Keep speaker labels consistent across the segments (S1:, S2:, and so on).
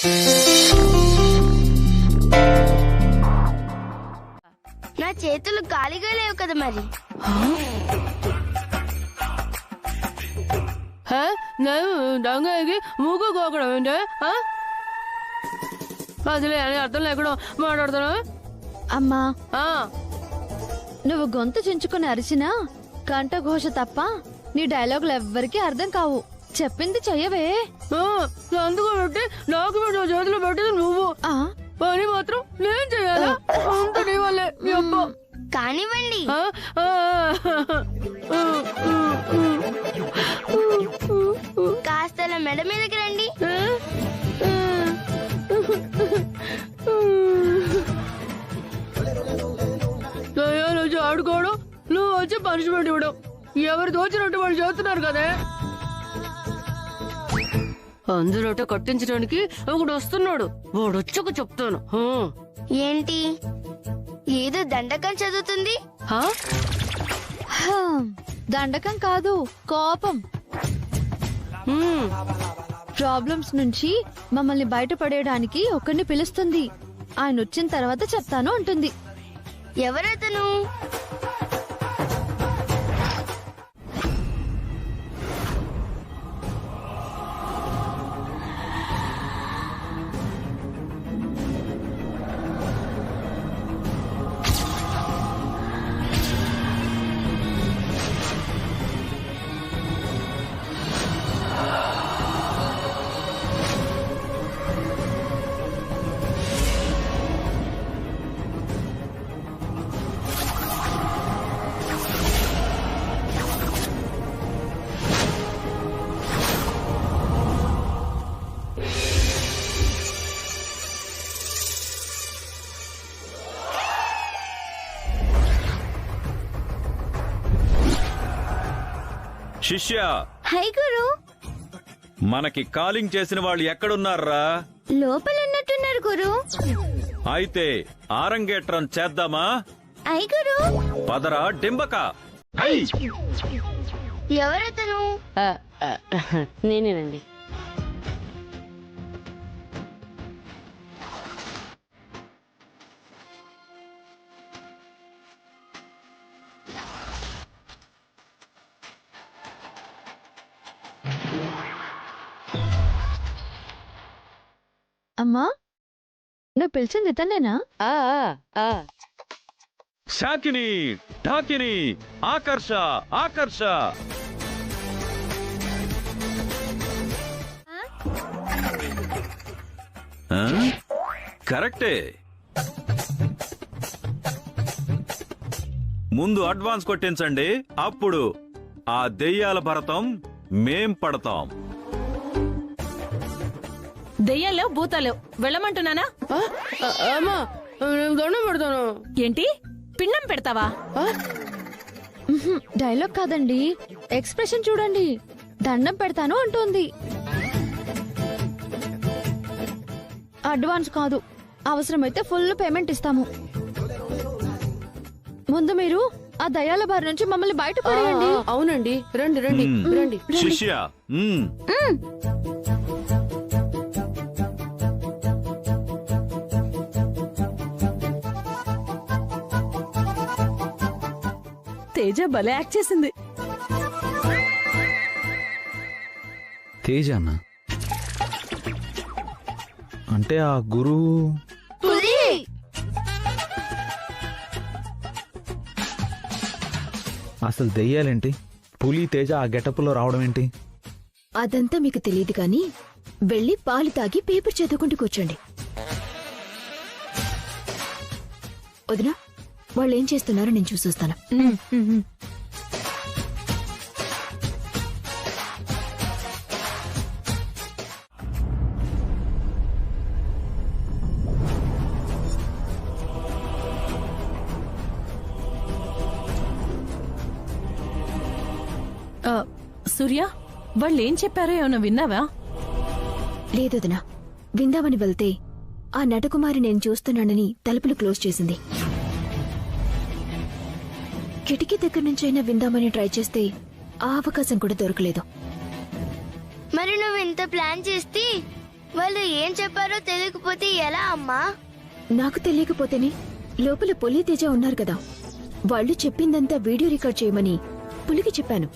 S1: నా చేతులు ఖాళీగా లేవు కదా మరి.
S2: దంగకి మూగు కోకడం ఏంటే? అదిలే అని అర్థం లేకుండా మాట్లాడుతున్నా.
S3: అమ్మా, నువ్వు గొంతు చించుకుని అరిచినా కంఠఘోష తప్ప నీ డైలాగులు ఎవ్వరికీ అర్థం కావు. చెప్పింది చెయ్యవే.
S2: అందుకు పెట్టి నాకు చేతిలో పెట్టింది నువ్వు, పని మాత్రం నేను చెయ్యాలా? అంత నీ వల్లే మీ అమ్మ.
S1: కానివ్వండి. కాస్త మెడ మీదకి రండి.
S2: వచ్చి ఆడుకోవడం, నువ్వు వచ్చి పనిష్మెంట్ ఇవ్వడం, ఎవరు దోచినట్టు వాళ్ళు చేస్తున్నారు కదే. అందరూ కట్టించడానికి ఒకడు వస్తున్నాడు, వాడు వచ్చాక చెప్తాను.
S1: ఏంటి ఏదో దండకం చదువుతుంది?
S3: దండకం కాదు, కోపం. ప్రాబ్లమ్స్ నుంచి మమ్మల్ని బయటపడేయడానికి ఒకరిని పిలుస్తుంది. ఆయన వచ్చిన తర్వాత చెప్తాను అంటుంది.
S1: ఎవరతను?
S4: శిష్య,
S1: హై గురు.
S4: మనకి కాలింగ్ చేసిన వాళ్ళు ఎక్కడున్నారా?
S1: లోపల ఉన్నట్టున్నారు గురు.
S4: అయితే ఆరంగేట్రం చేద్దామా?
S1: అయ్ గురు.
S4: పదరా డింబక.
S1: ఎవరతను?
S2: నేనేనండి.
S3: అమ్మా, నువ్వు పిలిచింది ఇతనేనా?
S4: శాకిని, ఢాకిని, ఆకర్ష, ఆకర్ష. కరెక్టే. ముందు అడ్వాన్స్ కొట్టించండి, అప్పుడు ఆ దెయ్యాల భరతం మేం పడతాం.
S5: దెయ్యాలు భూతాలు వెళ్ళమంటున్నానా?
S2: దండం పెడతాను.
S5: ఏంటి పిండం పెడతావా?
S3: డైలాగ్ కాదండి, ఎక్స్ప్రెషన్ చూడండి. దండం పెడతాను అంటోంది. అడ్వాన్స్ కాదు, అవసరమైతే ఫుల్ పేమెంట్ ఇస్తాము. ముందు మీరు ఆ దయాల బారి నుంచి మమ్మల్ని బయటపడేయండి.
S2: అవునండి, రండి రండి రండి.
S4: శిష్య,
S5: తేజ భలే యాక్ట్ చేసింది.
S6: తేజ అన్న అంటే ఆ గురువు అసలు దెయ్యాలేంటి? పులి తేజ ఆ గెటప్లో రావడం ఏంటి?
S7: అదంతా మీకు తెలియదు గాని వెళ్ళి పాలు తాగి పేపర్ చదువుకుంటూ కూర్చోండి. వదినా, వాళ్ళు ఏం చేస్తున్నారో నేను చూసొస్తాను.
S5: సూర్య, వాళ్ళు ఏం చెప్పారో ఏమన్నా విన్నావా?
S7: లేదొదినా, విందామని వెళ్తే ఆ నటకుమారి నేను చూస్తున్నానని తలుపులు క్లోజ్ చేసింది. కిటికీ దగ్గర నుంచైనా విందామని ట్రై చేస్తే ఆ అవకాశం కూడా దొరకలేదు.
S1: మరి నువ్వు ఇంత ప్లాన్ చేస్తే వాళ్ళు ఏం చెప్పారో తెలియకపోతే ఎలా అమ్మా?
S7: నాకు తెలియకపోతేనే లోపల పులి తేజ ఉన్నారు కదా, వాళ్ళు చెప్పిందంతా వీడియో రికార్డ్ చేయమని పులికి చెప్పాను.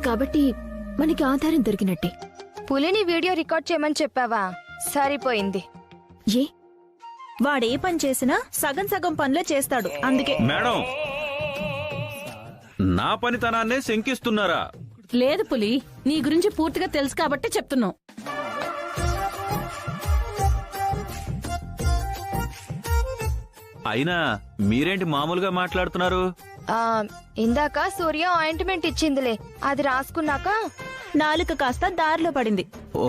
S7: కాబట్టి మనకి ఆధారం దొరికినట్టే.
S8: పులిని వీడియో రికార్డ్ చేయమని చెప్పావా? సరిపోయింది.
S7: ఏ
S9: వాడే పని చేసినా సగం సగం పనులే చేస్తాడు, అందుకే.
S4: మేడం, నా పనితనాన్నే శంకిస్తున్నారా?
S5: లేదు పులి, నీ గురించి పూర్తిగా తెలుసు కాబట్టి చెప్తున్నావు.
S4: అయినా మీరేంటి మామూలుగా మాట్లాడుతున్నారు?
S8: ఇందాక సూర్య ఆయింట్మెంట్ ఇచ్చిందిలే, అది రాసుకున్నాక
S9: నాలుక కాస్త దారిలో పడింది.
S4: ఓ,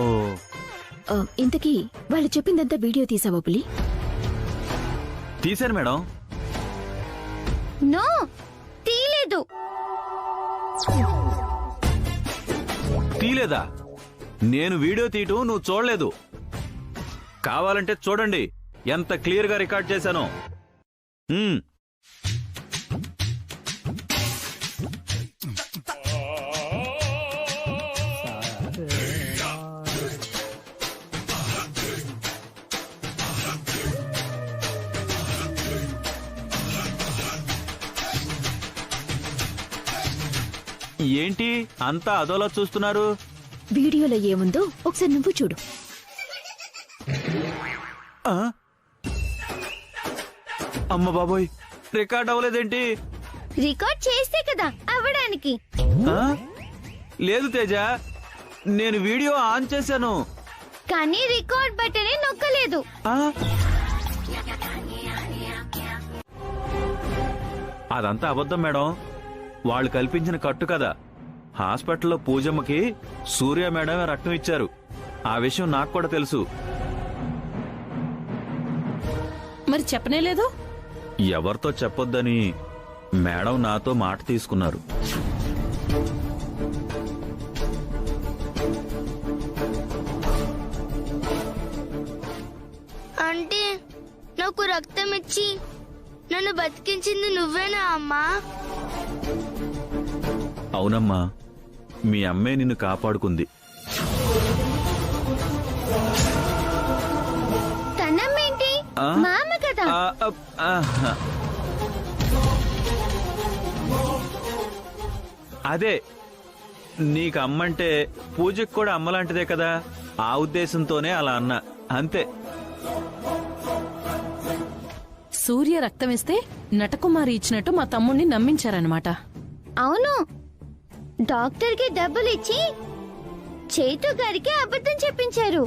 S7: ఇంతకీ వాళ్ళు చెప్పిందంతా వీడియో తీసావా పులి?
S4: తీశాను మేడం.
S1: నో, తీలేదు.
S4: తీలేదా? నేను వీడియో తీయటం నువ్వు చూడలేదు. కావాలంటే చూడండి ఎంత క్లియర్ గా రికార్డ్ చేశానో. ఏంటి అంతా అదోలా చూస్తున్నారు?
S7: వీడియోలో ఏముందో ఒకసారి నువ్వు చూడు.
S4: ఆ? అమ్మ బాబోయ్, రికార్డ్ అవ్వలేదేంటి?
S1: రికార్డ్ చేస్తే కదా అవ్వడానికి.
S4: ఆ? లేదు తేజ, నేను వీడియో ఆన్ చేశాను
S1: కానీ రికార్డ్ బటనే నొక్కలేదు.
S4: ఆ? అదంతా అబద్ధం మేడం. వాళ్ళు కల్పించిన కట్టు కదా. హాస్పిటల్లో పూజమ్మకి సూర్య మేడం రక్తం ఇచ్చారు. ఆ విషయం నాకు కూడా తెలుసు.
S5: మరి చెప్పనే లేదు?
S4: ఎవరితో చెప్పొద్దని మేడం నాతో మాట తీసుకున్నారు.
S1: అంటే నాకు రక్తం ఇచ్చి నన్ను బతికించింది నువ్వేనా అమ్మా?
S4: అవునమ్మా, మీ అమ్మే నిన్ను కాపాడుకుంది.
S1: తనమ్మేంటి?
S4: ఆ?
S1: మా అమ్మ కదా.
S4: అదే, నీకు అమ్మంటే పూజకు కూడా అమ్మలాంటిదే కదా. ఆ ఉద్దేశంతోనే అలా అన్నా, అంతే.
S5: సూర్య రక్తం ఇస్తే నటకుమారి ఇచ్చినట్టు మా తమ్ముణ్ణి నమ్మించారనమాట.
S1: అవును, డాక్టర్ కి డబ్బులు ఇచ్చి చైతు గారికి అబద్ధం చెప్పించారు.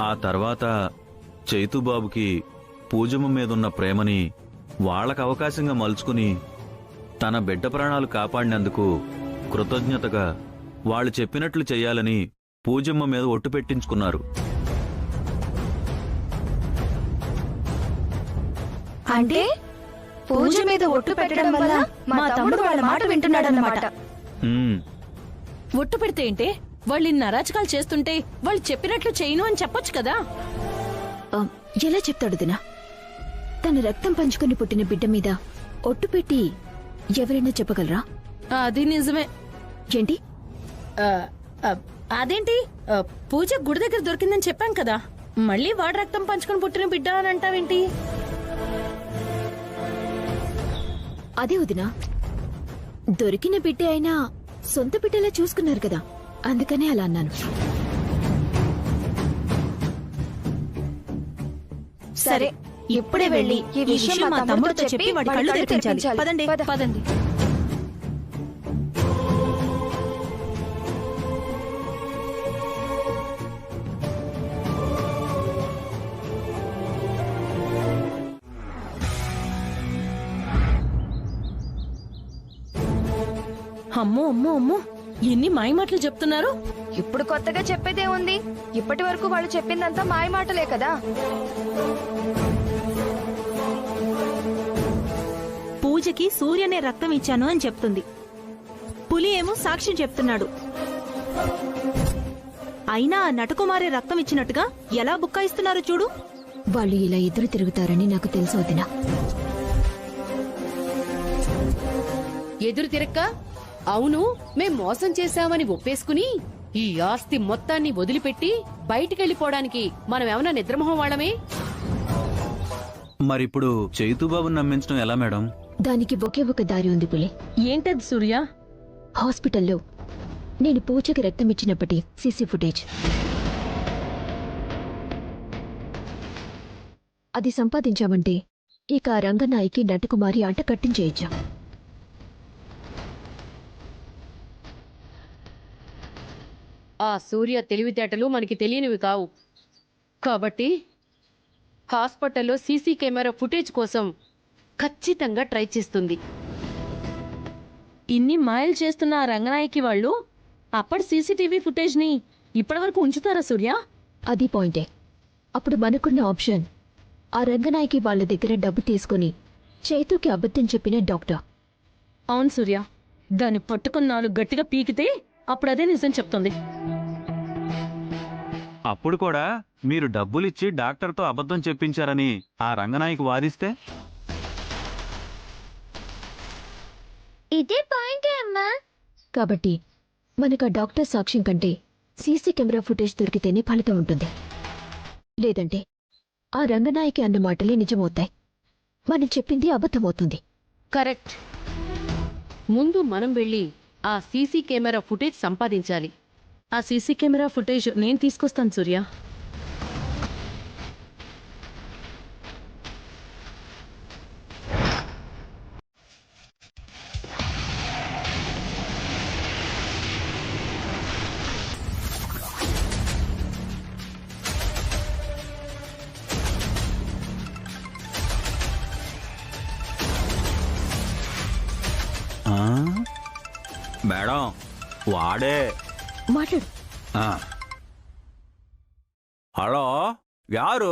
S4: ఆ తర్వాత చైతుబాబుకి పూజమ్మ మీదున్న ప్రేమని వాళ్ళకు అవకాశంగా మలుచుకుని తన బిడ్డ ప్రాణాలు కాపాడినందుకు కృతజ్ఞతగా వాళ్ళు చెప్పినట్లు చెయ్యాలని పూజమ్మ మీద ఒట్టు పెట్టించుకున్నారు.
S8: అంటే పూజ మీద ఒట్టు పెట్టడం వల్ల మా తమ్ముడు వాళ్ళ మాట వింటున్నాడన్నమాట.
S5: ఒట్టు పెడితే ఏంటే? వాళ్ళు ఇన్ని అరాచకాలు చేస్తుంటే వాళ్ళు చెప్పినట్లు చేయను అని చెప్పొచ్చు కదా.
S7: ఎలా చెప్తాడు దినా? తన రక్తం పంచుకొని పుట్టిన బిడ్డ మీద ఒట్టు పెట్టి ఎవరైనా చెప్పగలరా?
S5: అది నిజమే.
S7: ఏంటి?
S5: అదేంటి, పూజ గుడి దగ్గర దొరికిందని చెప్పాం కదా, మళ్ళీ వాడు రక్తం పంచుకొని పుట్టిన బిడ్డ అని అంటావేంటి?
S7: అదే వదినా, దొరికిన బిడ్డే అయినా సొంత బిడ్డలా చూసుకున్నారు కదా, అందుకనే అలా అన్నాను.
S9: సరే, ఇప్పుడే వెళ్ళి ఈ విషయం మా తమ్ముడితో చెప్పి వాడి కళ్ళు తెరిపించాలి. పదండి.
S5: పదండి. అమ్మో అమ్మో అమ్మో, ఎన్ని మాయమాటలు చెప్తున్నారు.
S8: ఇప్పుడు కొత్తగా చెప్పేదే ఉంది? ఇప్పటి వరకు వాళ్ళు చెప్పిందంతా మాయ మాటలే కదా.
S9: పూజకి సూర్యనే రక్తం ఇచ్చాను అని చెప్తుంది. పులి ఏమో సాక్ష్యం చెప్తున్నాడు. అయినా ఆ నటకుమారి రక్తం ఇచ్చినట్టుగా ఎలా బుక్కాయిస్తున్నారు చూడు.
S7: వాళ్ళు ఇలా ఎదురు తిరుగుతారని నాకు తెలుసు వదినా.
S2: ఎదురు తిరక్క
S5: అవును, మేం మోసం చేశామని ఒప్పేసుకుని ఈ ఆస్తి మొత్తాన్ని వదిలిపెట్టి బయటికెళ్ళిపోవడానికి మనం ఏమన్నా నిద్రమోహం వాళ్ళమే?
S4: మరిప్పుడు చైతుబాబుని నమ్మించడం ఎలా మేడం?
S7: దానికి ఒకే ఒక దారి ఉంది పులి.
S5: ఏంటది సూర్య?
S7: హాస్పిటల్లో నేను పూజకి రక్తం ఇచ్చినప్పటి సీసీ ఫుటేజ్. అది సంపాదించామంటే ఇక ఆ రంగనాయకి నటకుమారి ఆట కట్టించేయచ్చు.
S5: ఆ సూర్య తెలివితేటలు మనకి తెలియనివి కావు. కాబట్టి హాస్పిటల్లో సీసీ కెమెరా ఫుటేజ్ కోసం ఖచ్చితంగా ట్రై చేస్తుంది.
S2: ఇన్ని మాయలు చేస్తున్న ఆ రంగనాయకి వాళ్ళు అప్పటి సీసీటీవీ ఫుటేజ్ ని ఇప్పటివరకు ఉంచుతారా సూర్య?
S7: అది పాయింటే. అప్పుడు మనకున్న ఆప్షన్ ఆ రంగనాయకి వాళ్ళ దగ్గర డబ్బు తీసుకుని చైతుకి అబద్ధం చెప్పిన డాక్టర్.
S2: అవును సూర్య, దాన్ని పట్టుకున్న 4 గట్టిగా పీకితే అప్పుడు అదే నిజం చెప్తుంది.
S4: అప్పుడు కూడా మీరు డబ్బులిచ్చి డాక్టర్తో అబద్ధం చెప్పించారని ఆ రంగనాయకు వాదిస్తే?
S1: ఇదే పాయింటే అమ్మా.
S7: కాబట్టి మనకు ఆ డాక్టర్ సాక్ష్యం కంటే సీసీ కెమెరా ఫుటేజ్ దొరికితేనే ఫలితం ఉంటుంది. లేదంటే ఆ రంగనాయకి అన్న మాటలే నిజమవుతాయి, మనం చెప్పింది అబద్ధమవుతుంది.
S5: కరెక్ట్. ముందు మనం వెళ్ళి ఆ సీసీ కెమెరా ఫుటేజ్ సంపాదించాలి.
S2: ఆ సీసీ కెమెరా ఫుటేజ్ నేను తీసుకొస్తాను సూర్య.
S4: మేడం వాడే.
S7: మాట్లాడు.
S4: హలో, యారు?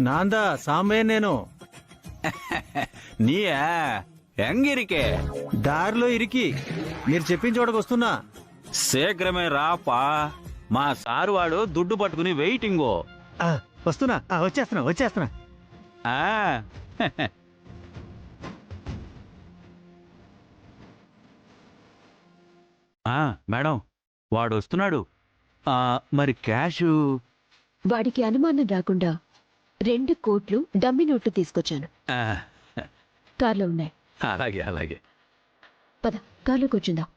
S6: నాందా సాంబయ్య నేను.
S4: నీయే ఎంగిరికే
S6: దారిలో ఇరికి మీరు చెప్పిన చోటకు వస్తున్నా.
S4: శీఘ్రమే రాపా, మా సారు వాడు దుడ్డు పట్టుకుని వెయిటింగో.
S6: వస్తున్నా, వచ్చేస్తున్నా.
S4: ఆ, మేడం వాడు వస్తున్నాడు. మరి క్యాషు?
S7: వాడికి అనుమానం రాకుండా 2 కోట్లు డమ్మి నోట్లు తీసుకొచ్చాను. కార్లో ఉన్నాయి.
S4: అలాగే అలాగే.
S7: పద, కార్లో కూర్చుందాం.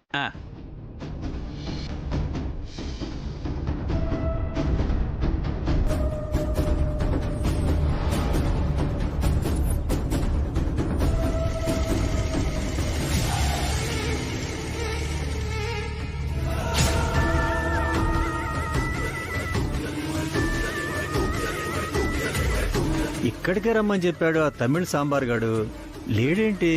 S6: ఇక్కడికే రమ్మని చెప్పాడు ఆ తమిళ సాంబార్ గాడు, లేడేంటి?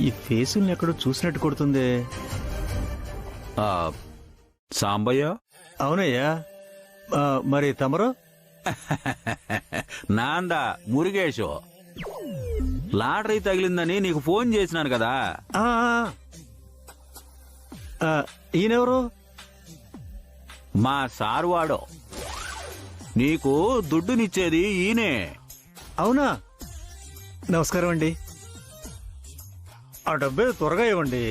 S6: ఈ ఫేసుల్ని ఎక్కడో చూసినట్టు కొడుతుంది.
S4: సాంబయ్య?
S6: అవునయ్యా. మరి తమరు?
S4: నాందా మురుగేషు. లాటరీ తగిలిందని నీకు ఫోన్ చేసినాను కదా.
S6: ఈయనెవరు?
S4: మా సారు వాడు. నీకు దుడ్డునిచ్చేది ఈయనే.
S6: అవునా? నమస్కారం అండి. ఆ డబ్బే త్వరగా ఇవ్వండి.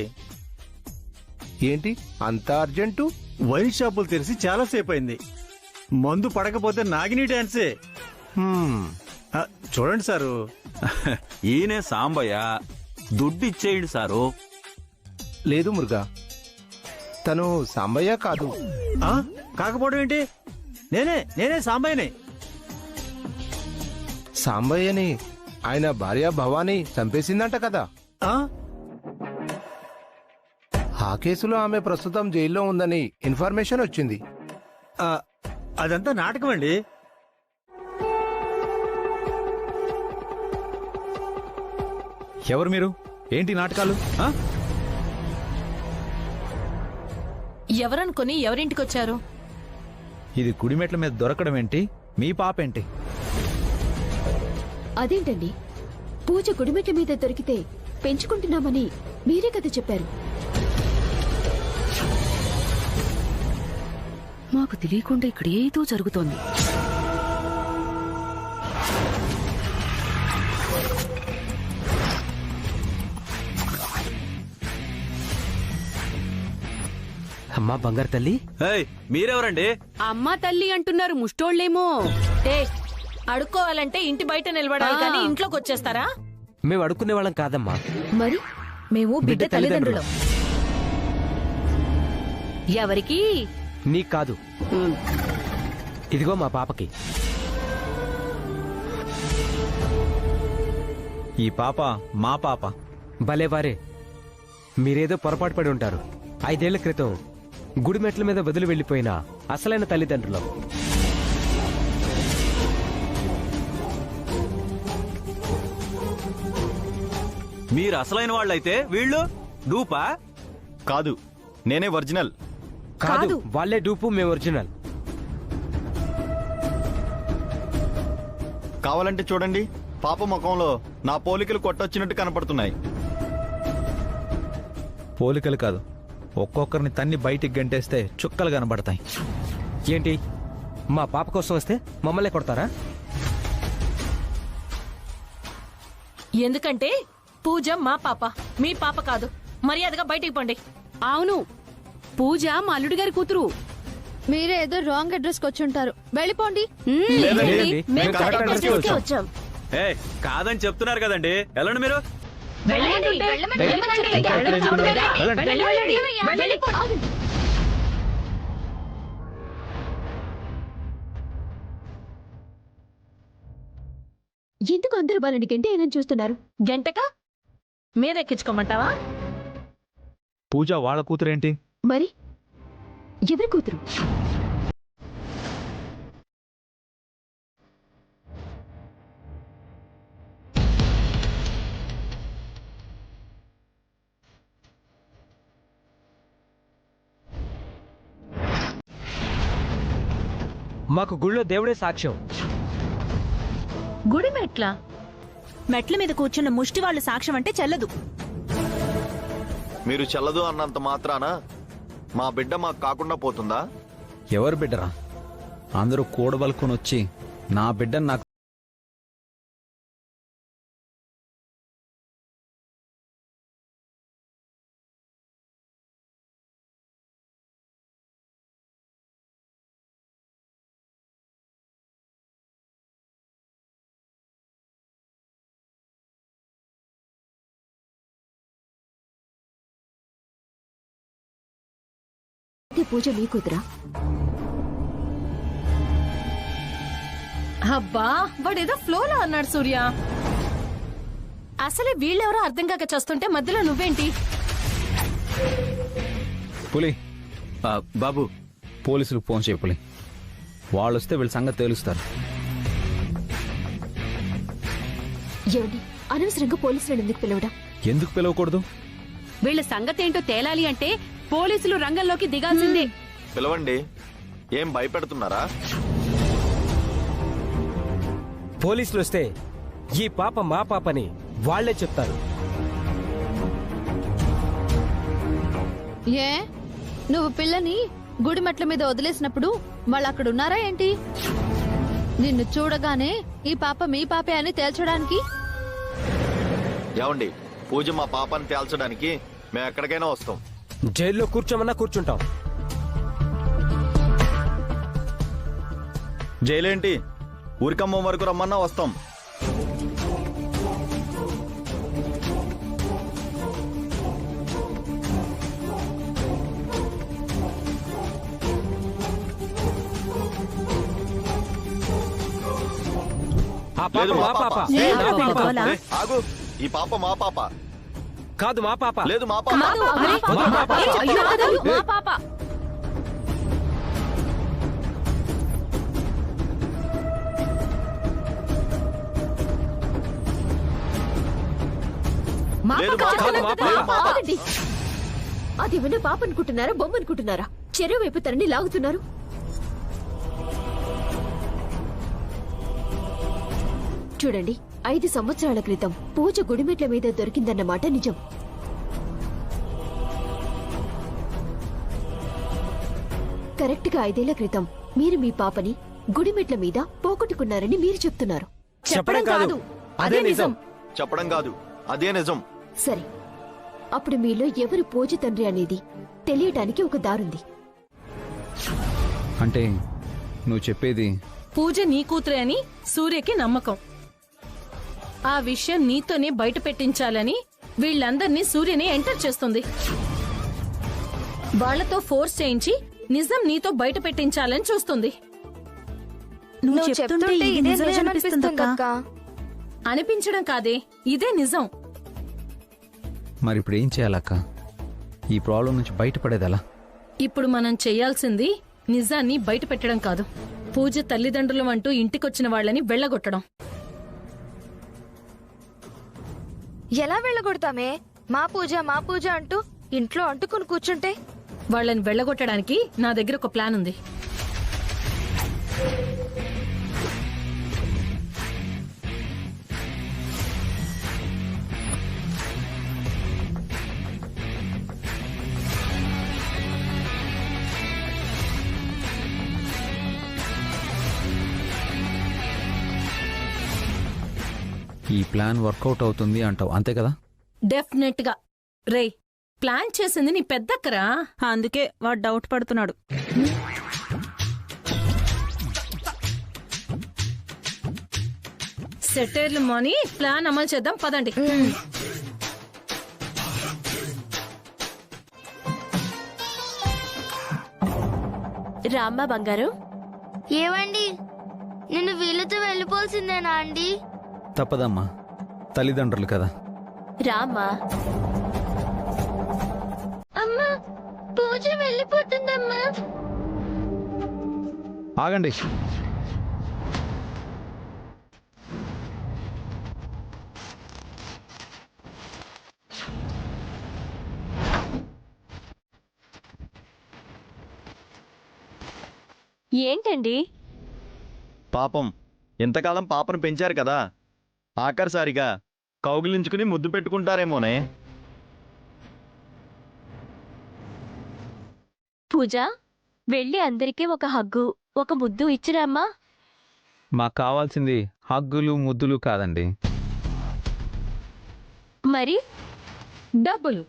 S10: ఏంటి అంత అర్జెంటు?
S6: వైన్ షాపులు తెరిచి చాలాసేపు అయింది. మందు పడకపోతే నాగిని డాన్సే. చూడండి సారు.
S4: ఈయనే సాంబయ్య, దుడ్డు ఇచ్చేయండి సారు.
S10: లేదు మురుగా, తను సాంబయ్య కాదు.
S6: కాకపోవడం ఏంటి? నేనే సాంబయ్యనే.
S10: సాంబయ్యని ఆయన భార్య భవానీ చంపేసిందంట కదా. ఆ కేసులో ఆమె ప్రస్తుతం జైల్లో ఉందని ఇన్ఫర్మేషన్ వచ్చింది.
S6: అదంతా నాటకం అండి.
S11: ఎవరు మీరు? ఏంటి నాటకాలు?
S5: ఎవరనుకొని ఎవరింటికొచ్చారు?
S11: ఇది గుడిమెట్ల మీద దొరకడం ఏంటి? మీ పాపేంటి?
S7: అదేంటండి, పూజ గుడిమెట్ల మీద దొరికితే పెంచుకుంటున్నామని మీరే కదా చెప్పారు.
S5: మాకు తెలియకుండా ఇక్కడ ఏదో జరుగుతోంది.
S12: అమ్మా బంగారు తల్లి.
S4: మీరెవరండి?
S5: అమ్మ తల్లి అంటున్నారు ముష్టోళ్ళేమో.
S9: అడుక్కోవాలంటే ఇంటి బయట నిలబడాలి కానీ ఇంట్లోకి వచ్చేస్తారా?
S12: మేము అడుక్కునే వాళ్ళం కాదమ్మా.
S8: మరి మేము బిడ్డ తల్లిదండ్రులం.
S5: ఎవరికి?
S12: నీకు కాదు, ఇదిగో మా పాపకి.
S11: ఈ పాప మా పాప.
S12: భలేవారే, మీరేదో పొరపాటు పడి ఉంటారు. 5 ఏళ్ల క్రితం గుడి మెట్ల మీద వదిలి వెళ్లిపోయిన అసలైన తల్లిదండ్రులం.
S4: మీరు అసలైన వాళ్ళైతే వీళ్ళు డూపా?
S11: కాదు, నేనే ఒరిజినల్.
S12: కాదు, వాళ్ళే డూపు, మేము ఒరిజినల్.
S11: కావాలంటే చూడండి, పాప ముఖంలో నా పోలికలు కొట్టొచ్చినట్టు కనపడుతున్నాయి. పోలికలు కాదు, ఒక్కొక్కరిని తన్ని బయటికి గంటేస్తే చుక్కలు కనబడతాయి.
S12: ఏంటి, మా పాప కోసం వస్తే మమ్మల్ని కొడతారా?
S9: ఎందుకంటే పూజ మా పాప, మీ పాప కాదు. మర్యాదగా బయటికి పండి.
S5: అవును, పూజ మా అల్లుడి గారి కూతురు.
S3: మీరే ఏదో రాంగ్ అడ్రస్ కి వచ్చి ఉంటారు. వెళ్ళిపోండి.
S12: మేము కరెక్ట్ అడ్రస్కే వచ్చాం.
S8: వచ్చాం.
S4: కాదని చెప్తున్నారు కదండి, వెళ్ళండి మీరు.
S7: ఎందుకు అందరూ వాళ్ళని గంటే ఏమైనా చూస్తున్నారు?
S9: గంటక మీరెక్కించుకోమంటావా?
S11: పూజ వాళ్ళ కూతురేంటి?
S7: మరి ఎవరి కూతురు?
S12: మాకు గుళ్ళో దేవుడే సాక్ష్యం.
S9: గుడి మెట్ల
S8: మెట్ల మీద కూర్చున్న ముష్టి వాళ్ళు సాక్ష్యం అంటే చెల్లదు.
S13: మీరు చెల్లదు అన్నంత మాత్రాన మా బిడ్డ మాకు కాకుండా పోతుందా?
S11: ఎవరు బిడ్డరా? అందరూ కూడబలుకొని వచ్చి నా బిడ్డను నాకు
S7: పూజ మీ కూతురా?
S9: అబ్బా, వాడేదో ఫ్లోలో అన్నాడు సూర్య. అసలే వీళ్ళెవరో అర్థం కాక చేస్తుంటే మధ్యలో నువ్వేంటి?
S11: పులి,
S4: బాబు
S11: పోలీసులకు ఫోన్ చేయ పులి. వాళ్ళు వస్తే వీళ్ళ సంగతి తేలుస్తారు.
S7: ఏమండి, అనవసరంగా పోలీసులను ఎందుకు పిలవడం?
S11: ఎందుకు పిలవకూడదు?
S5: వీళ్ళ సంగతి ఏంటో తేలాలి అంటే పోలీసులు రంగంలోకి దిగాల్సిందే.
S13: పిలవండి. ఏం భయపెడుతున్నారా?
S12: పోలీసులు వస్తే ఈ పాప మా పాపని వాళ్లే చెప్తారు.
S3: ఏ, నువ్వు పిల్లని గుడి మెట్ల మీద వదిలేసినప్పుడు వాళ్ళు అక్కడ ఉన్నారా ఏంటి? నిన్ను చూడగానే ఈ పాప మీ పాపే అని తేల్చడానికి?
S13: ఏమండి, పూజ మా పాపని తేల్చడానికి మేము ఎక్కడికైనా వస్తాం.
S12: జైల్లో కూర్చోమన్నా కూర్చుంటాం.
S11: జైలేంటి, ఊరికమ్మం వరకు రమ్మన్నా వస్తాం.
S12: ఆ పాప
S13: లేదు,
S12: మా పాప.
S8: లేదు,
S12: నా పాప.
S8: గోలా.
S13: ఆగు, ఈ పాప మా పాప.
S12: కాదు, మా పాప.
S13: లేదు, మా పాప.
S12: మా పాప.
S5: అయ్యో, కాదు, మా పాప.
S13: లేదు, మా
S12: కాదు, మా పాప.
S7: ఆగండి. అదేమన్నా పాప అనుకుంటున్నారా, బొమ్మ అనుకుంటున్నారా? చెరువు వైపు తనని లాగుతున్నారు. చూడండి, 5 సంవత్సరాల క్రితం పూజ గుడిమెట్ల మీద దొరికిందన్నమాట నిజం. కరెక్ట్ గా 5 ఏళ్ల క్రితం మీరు మీ పాపని గుడిమెట్ల మీద పోగొట్టుకున్నారని మీరు చెప్తున్నారు.
S12: చెప్పడం కాదు, అదే నిజం.
S13: చెప్పడం కాదు, అదే నిజం.
S7: సరే, అప్పుడు మీలో ఎవరు పూజ తండ్రి అనేది తెలియటానికి ఒక దారుంది.
S11: అంటే నువ్వు చెప్పేది
S2: పూజ నీ కూతురే అని సూర్యకి నమ్మకం. ఆ విషయం నీతోనే బయట పెట్టించాలని వీళ్ళందర్నీ సూర్యని ఎంటర్ చేస్తుంది. వాళ్లతో ఫోర్స్ చేయించి నిజం నీతో బయట పెట్టించాలని చూస్తుంది.
S9: నువ్వు చెప్తుంటే ఇది నిజమే అనిపిస్తుందక్కా.
S2: అనిపించడం కాదే, ఇదే నిజం.
S11: మరి ఇప్పుడు ఏం చేయాలక్క? ఈ ప్రాబ్లం నుంచి బయటపడేదలా?
S2: ఇప్పుడు మనం చెయ్యాల్సింది నిజాన్ని బయట పెట్టడం కాదు, పూజ తల్లిదండ్రులం అంటూ ఇంటికొచ్చిన వాళ్ళని వెళ్ళగొట్టడం.
S8: ఎలా వెళ్ళగొడతామే? మా పూజ అంటూ ఇంట్లో అంటుకుని కూర్చుంటే
S2: వాళ్ళని వెళ్ళగొట్టడానికి నా దగ్గర ఒక ప్లాన్ ఉంది.
S11: ఈ ప్లాన్ వర్కౌట్ అవుతుంది అంటావు, అంతే కదా?
S2: డెఫినెట్ గా. రే, ప్లాన్ చేసింది నీ పెద్దక్కరా,
S9: అందుకే వాడు డౌట్ పడుతున్నాడు.
S2: సెటైర్లు మోని ప్లాన్ అమలు చేద్దాం, పదండి.
S1: రామ్మా బంగారు. ఏవండి, నేను వీళ్ళతో వెళ్ళిపోవాల్సిందేనా అండి?
S11: తప్పదమ్మా, తల్లిదండ్రులు కదా.
S1: రామ్మా. అమ్మా, పూజ వెళ్ళిపోతుందమ్మా.
S11: ఆగండి.
S1: ఏంటండి?
S13: పాపం, ఎంతకాలం పాపను పెంచారు కదా, ఆఖరిసారిగా కౌగిలించుకుని ముద్దు పెట్టుకుంటారేమోనే.
S1: పూజ, వెళ్ళి అందరికీ ఒక హగ్గు, ఒక ముద్దు ఇచ్చిరామ్మా.
S11: మాకు కావాల్సింది హగ్గులు ముద్దులు కాదండి,
S1: మరి
S2: డబ్బులు.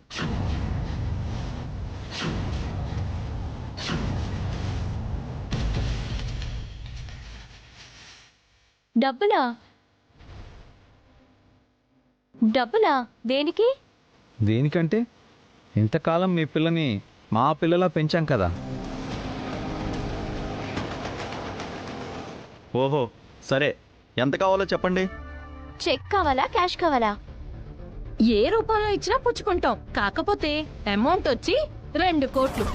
S1: డబ్బులా? డబ్బులా దేనికి?
S11: దేనికంటే ఇంతకాలం మీ పిల్లని మా పిల్లలా పెంచాం కదా.
S13: ఓహో, సరే, ఎంత కావాలో చెప్పండి.
S1: చెక్ కావాలా, క్యాష్ కావాలా?
S2: ఏ రూపంలో ఇచ్చినా పుచ్చుకుంటాం, కాకపోతే అమౌంట్ వచ్చి 2 కోట్లు.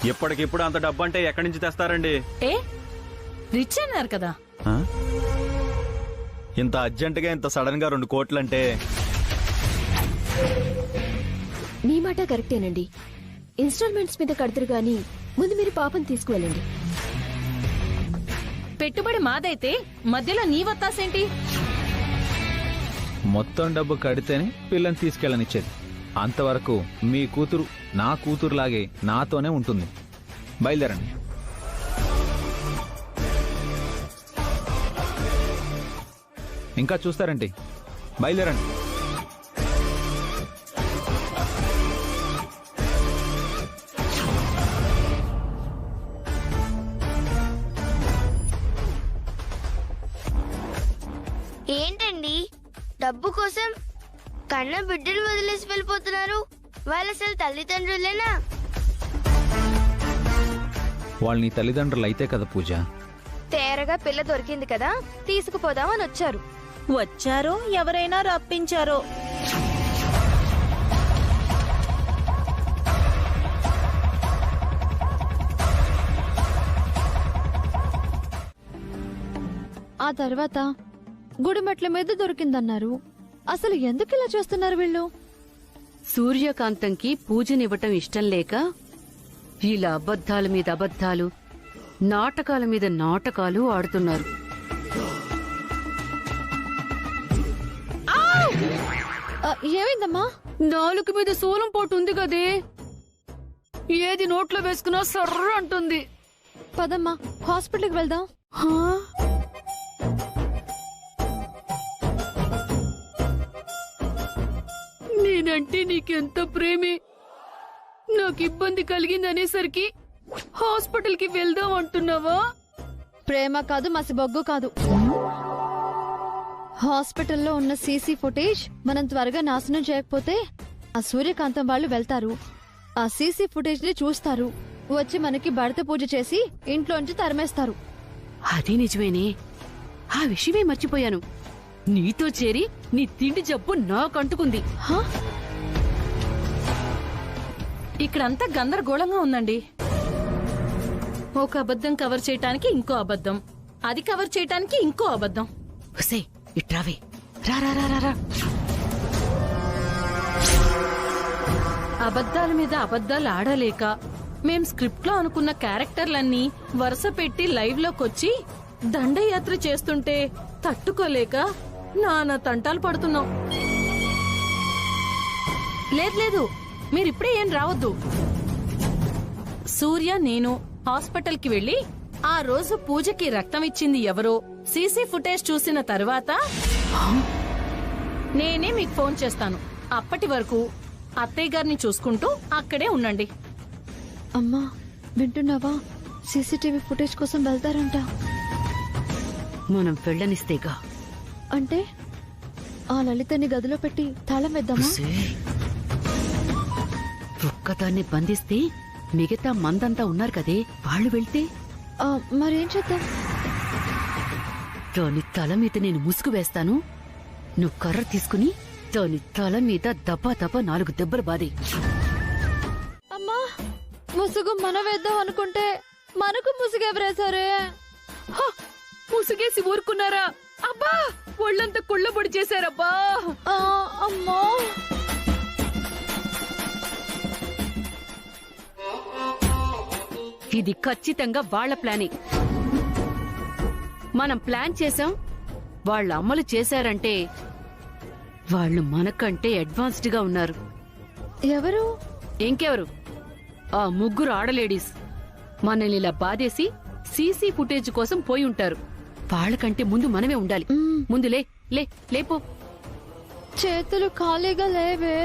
S4: ఇప్పటికిప్పుడు అంత డబ్బు అంటే ఎక్కడి నుంచి తెస్తారండి?
S2: ఏ రిచ్ అన్నారు కదా.
S13: ఇంత అర్జెంటుగా ఇంత సడన్ గా 2 కోట్లంటే?
S7: మీ మాట కరెక్టేనండి. ఇన్స్టాల్మెంట్స్ మీద కడతారు గాని ముందు మీరు పాపని తీసుకువెళ్ళండి.
S2: పెట్టుబడి మాదైతే మధ్యలో నీ వత్తాసేంటి?
S11: మొత్తం డబ్బు కడితేనే పిల్లని తీసుకెళ్ళనిచ్చేది. అంతవరకు మీ కూతురు నా కూతురులాగే నాతోనే ఉంటుంది. బయలుదేరండి. ఇంకా చూస్తారండి, బయలుదేరండి.
S1: ఏంటండి, డబ్బు కోసం కన్న బిడ్డలు వదిలేసి వెళ్ళిపోతున్నారు? వాళ్ళ అసలు తల్లిదండ్రులేనా?
S11: వాళ్ళు నీ తల్లిదండ్రులు అయితే కదా పూజ.
S8: తేరగా పిల్ల దొరికింది కదా, తీసుకుపోదామని వచ్చారు.
S9: వచ్చారో ఎవరైనా రప్పించారో.
S3: ఆ తర్వాత గుడిమెట్ల మీద దొరికిందన్నారు. అసలు ఎందుకు ఇలా చేస్తున్నారు వీళ్ళు?
S5: సూర్యకాంతంకి పూజనివ్వటం ఇష్టం లేక ఇలా అబద్ధాల మీద అబద్ధాలు, నాటకాల మీద నాటకాలు ఆడుతున్నారు.
S3: ఏమైందమ్మా?
S5: నాలుగు మీద సూలం పోటు ఉంది కదే, ఏది నోట్లో వేసుకున్నా సర్ర అంటుంది.
S3: పదమ్మా, హాస్పిటల్కి వెళ్దాం.
S5: నేనంటే నీకెంత ప్రేమే, నాకు ఇబ్బంది కలిగిందనేసరికి హాస్పిటల్కి వెళ్దాం అంటున్నావా?
S3: ప్రేమ కాదు, మసి బొగ్గు కాదు. హాస్పిటల్లో ఉన్న సీసీ ఫుటేజ్ మనం త్వరగా నాశనం చేయకపోతే ఆ సూర్యకాంతం వాళ్ళు వెళ్తారు, ఆ సీసీ ఫుటేజ్ ని చూస్తారు, వచ్చి మనకి భర్త పూజ చేసి ఇంట్లోంచి తరిమేస్తారు.
S5: అదే నిజమేనే, ఆ విషయమే మర్చిపోయాను. నీతో చేరి నీ తిండి జబ్బు నాకంటుకుంది.
S2: ఇక్కడంతా గందరగోళంగా ఉందండి. ఒక అబద్ధం కవర్ చేయటానికి ఇంకో అబద్ధం, అది కవర్ చేయటానికి ఇంకో అబద్ధం.
S5: ఒసే ఇట్రావే, రా రా రా రా రా.
S2: అబద్ధాల మీద అబద్ధాలు ఆడలేక మేం స్క్రిప్ట్ లో అనుకున్న క్యారెక్టర్లన్నీ వరుస పెట్టి లైవ్ లోకొచ్చి దండయాత్ర చేస్తుంటే తట్టుకోలేక నానా తంటాలు పడుతున్నాం. లేదు, మీరిప్పుడే ఏం రావద్దు. సూర్య నేను హాస్పిటల్ కి వెళ్లి ఆ రోజు పూజకి రక్తం ఇచ్చింది ఎవరో సీసీ ఫుటేజ్ చూసిన తర్వాత నేనే మీకు ఫోన్ చేస్తాను. అప్పటి వరకు అత్తయ్య గారిని చూసుకుంటూ అక్కడే ఉండండి.
S3: అమ్మా వింటున్నావా? సీసీటీవీ ఫుటేజ్ కోసం వెళ్తారంట.
S5: మనం వెళ్ళనిస్తేగా.
S3: అంటే ఆ లలితని గదిలో పెట్టి తాళం వేద్దామా?
S5: ఒక్కదాన్ని బంధిస్తే మిగతా మందంతా ఉన్నారు కదే, వాళ్ళు వెళ్తే
S3: మరేం చేద్దాం?
S5: దాని తల మీద నేను ముసుగు వేస్తాను, నువ్వు కర్ర తీసుకుని దాని తల మీద దబ్బా దబ్బా 4 దెబ్బలు బాదే.
S3: అమ్మా ముసుగు మనం వేద్దాం అనుకుంటే మనకు ముసుగు ఎవరేసారే?
S5: ముసుగేసి ఊరుకున్నారా? అబ్బా ఒళ్ళంతా కుళ్ళబొడి చేశారబ్బా.
S3: అమ్మా
S5: ఇది ఖచ్చితంగా వాళ్ల ప్లానింగ్. మనం ప్లాన్ చేశాం, వాళ్ళ అమలు చేశారంటే వాళ్ళు మనకంటే అడ్వాన్స్డ్ గా ఉన్నారు.
S3: ఎవరు?
S5: ఇంకెవరు? ఆ 3 ఆడలేడీస్ మనల్ని ఇలా బాధేసి సీసీ ఫుటేజ్ కోసం పోయి ఉంటారు. వాళ్ళకంటే ముందు మనమే ఉండాలి. ముందు లే లే లేపో.
S3: చేతులు ఖాళీగా లేవే.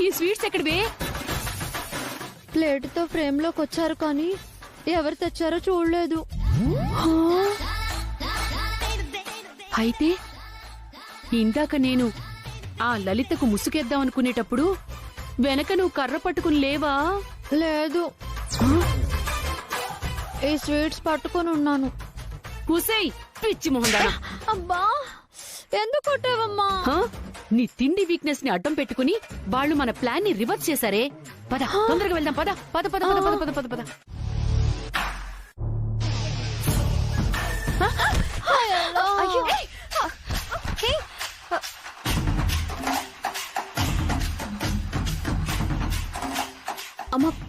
S5: ఈ స్వీట్స్ ఎక్కడివే?
S3: ప్లేట్ తో ఫ్రేమ్ లోకి వచ్చారు కానీ ఎవరు తెచ్చారో చూడలేదు.
S5: అయితే ఇందాక నేను ఆ లలితకు ముసుగేద్దాం అనుకునేటప్పుడు వెనక నువ్వు కర్ర పట్టుకుని లేవా?
S3: లేదు, ఈ స్వీట్స్ పట్టుకొని ఉన్నాను.
S5: కూసేయ్ పిచ్చి మొహందానా.
S3: అబ్బా ఎందుకు కొట్టావమ్మా?
S5: నీ తిండి వీక్నెస్ ని అడ్డం పెట్టుకుని వాళ్ళు మన ప్లాన్ ని రివర్స్ చేశారే. పద తొందరగా వెళ్దాం. పద పద పద పద పద పద పద పద.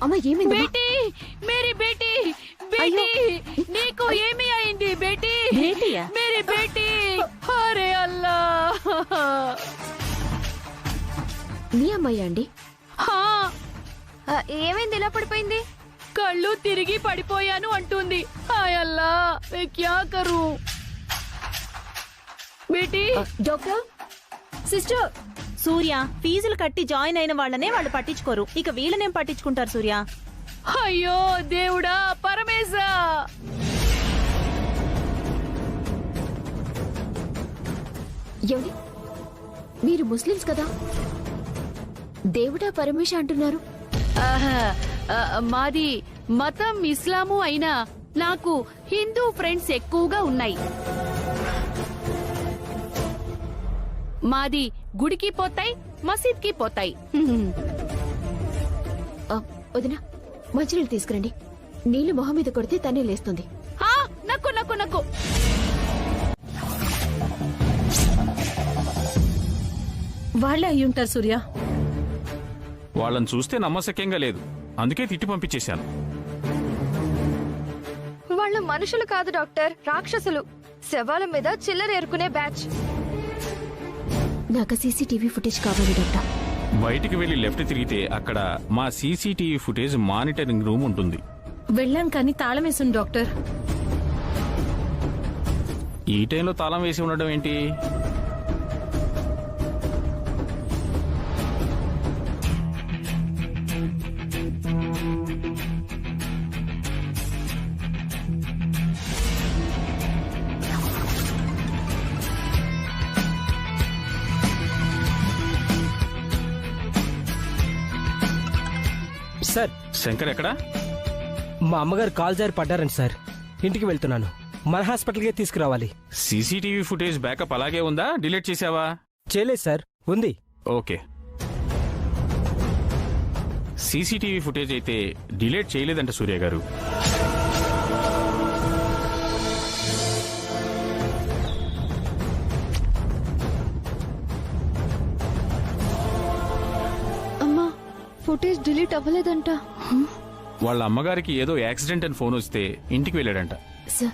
S7: అమ్మ ఏమైంది?
S5: బేటీ, మేరీ బేటీ, బేటీ నీకు ఏమి అయింది బేటీ? మేరీ బేటీ, అరే అల్లా.
S7: మీ అమ్మాయి అండి?
S3: ఏమైంది, ఇలా పడిపోయింది?
S5: కళ్ళు తిరిగి పడిపోయాను అంటుంది. హాయ్ అల్లా, క్యా కరూ? బేటీ
S9: డాక్టర్, సిస్టర్. సూర్య, ఫీజులు కట్టి జాయిన్ అయిన వాళ్ళనే వాళ్ళు పట్టించుకోరు, ఇక వీళ్ళనేం పట్టించుకుంటారు సూర్య?
S5: అయ్యో దేవుడా, పరమేశా.
S7: ఏమండి, మీరు ముస్లిమ్స్ కదా, దేవుడా పరమేశ అంటున్నారు?
S5: మాది మతం ఇస్లాము అయినా నాకు హిందూ ఫ్రెండ్స్ ఎక్కువగా ఉన్నాయి. మాది గుడికి పోతాయి, మసీద్కి పోతాయి.
S7: వదినా, మంచినీళ్ళు తీసుకురండి. నీళ్లు మొహం మీద కొడితే తనే లేస్తుంది.
S2: నక్కు నక్కు నక్కు. వాళ్ళే అయ్యుంటారు సూర్య.
S14: వాళ్ళని చూస్తే నమ్మశక్యంగా లేదు, అందుకే తిట్టి పంపించేశాను.
S8: వాళ్ళు మనుషులు కాదు డాక్టర్, రాక్షసులు. శవాల మీద చిల్లర ఏరుకునే బ్యాచ్.
S7: నాకు సీసీటీవీ ఫుటేజ్ కావాలి డాక్టర్.
S14: బయటికి వెళ్లి లెఫ్ట్ తిరిగితే అక్కడ మా సీసీటీవీ ఫుటేజ్ మానిటరింగ్ రూమ్ ఉంటుంది.
S2: వెళ్ళాం కానీ తాళం వేసింది డాక్టర్.
S14: ఈ టైంలో తాళం వేసి ఉండడం ఏంటి?
S15: సార్,
S14: శంకర్ ఎక్కడా?
S15: మా అమ్మగారు కాల్ జారి పడ్డారండి సార్. ఇంటికి వెళ్తున్నాను. మన హాస్పిటల్కే తీసుకురావాలి.
S14: సీసీటీవీ ఫుటేజ్ బ్యాకప్ అలాగే ఉందా, డిలీట్ చేసావా?
S15: చేయలేదు సార్, ఉంది.
S14: ఓకే. సీసీటీవీ ఫుటేజ్ అయితే డిలీట్ చేయలేదంట సూర్య గారు.
S3: అమ్మా, ఫుటేజ్ డిలీట్ అవ్వలేదంట.
S14: వాళ్ళ అమ్మగారికి ఏదో యాక్సిడెంట్ అని ఫోన్ వస్తే ఇంటికి వెళ్ళాడంట.
S7: సార్,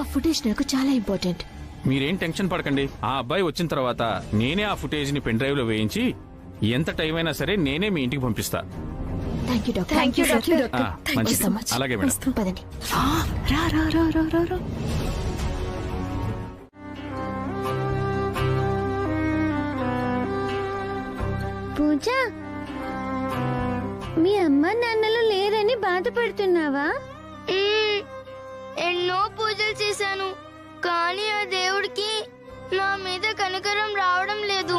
S7: ఆ ఫుటేజ్ నాకు చాలా ఇంపార్టెంట్.
S14: మీరేం టెన్షన్ పడకండి. ఆ అబ్బాయి వచ్చిన తర్వాత నేనే ఆ ఫుటేజ్ ని పెన్ డ్రైవ్ లో వేయించి ఎంత టైం అయినా సరే నేనే మీ ఇంటికి పంపిస్తా.
S7: Thank you doctor.
S8: Thank you doctor.
S14: మంచిది. అలాగే మేడం.
S7: పదండి.
S8: రా రా రా రా రా రా.
S16: పూజ, మీ అమ్మ నాన్నలు లేరని బాధపడుతున్నావా?
S17: ఎన్నో పూజలు చేశాను, కానీ ఆ దేవుడికి నా మీద కనికరం రావడం లేదు.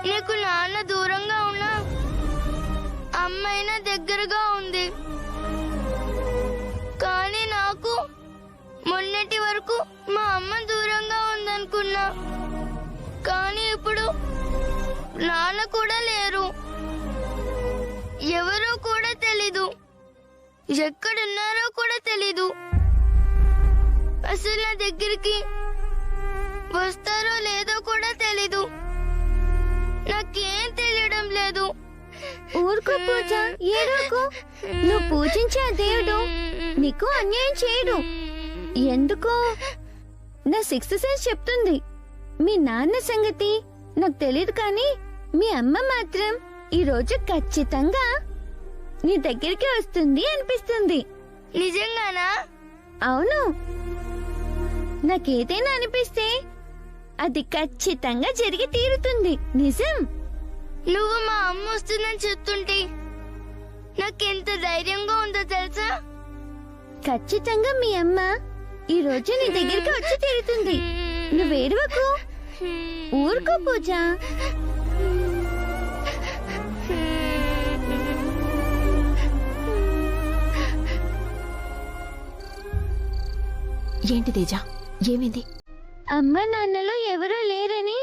S17: నీకు నాన్న దూరంగా ఉన్నా అమ్మైనా దగ్గరగా ఉంది, కానీ నాకు మొన్నటి వరకు మా అమ్మ దూరంగా ఉందనుకున్నా. కానీ ఇప్పుడు నాన్న కూడా లేరు, ఎవరో కూడా తెలీదు, ఎక్కడున్నారో కూడా తెలీదు. అసలు నా దగ్గరికి వస్తారో లేదో కూడా తెలీదు. నాకేం తెలియడం లేదు.
S16: ఊరుకో పూజ, ఏడోకు. నువ్వు పూజించే ఆ దేవుడు నీకు అన్యాయం చేయడు. ఎందుకో నా సిక్స్త్ సెన్స్ చెప్తుంది. మీ నాన్న సంగతి నాకు తెలియదు, కానీ మీ అమ్మ మాత్రం ఈ రోజు ఖచ్చితంగా నీ దగ్గరికి వస్తుంది అనిపిస్తుంది.
S17: నిజంగానా?
S16: అవును. నాకేదైనా అనిపిస్తే అది ఖచ్చితంగా జరిగి తీరుతుంది. నిజం.
S17: నువ్వు మా అమ్మ వస్తుందని చెప్తుంటే నాకెంత ధైర్యంగా ఉందో తెలుసా?
S16: ఖచ్చితంగా మీ అమ్మ ఈ రోజు నీ దగ్గరికి వచ్చి తీరుతుంది. నువ్వేడవకు, ఊరుకో పూజ.
S7: ఏంటి తేజ, ఏమైంది?
S16: అమ్మ నాన్నలో ఎవరూ లేరని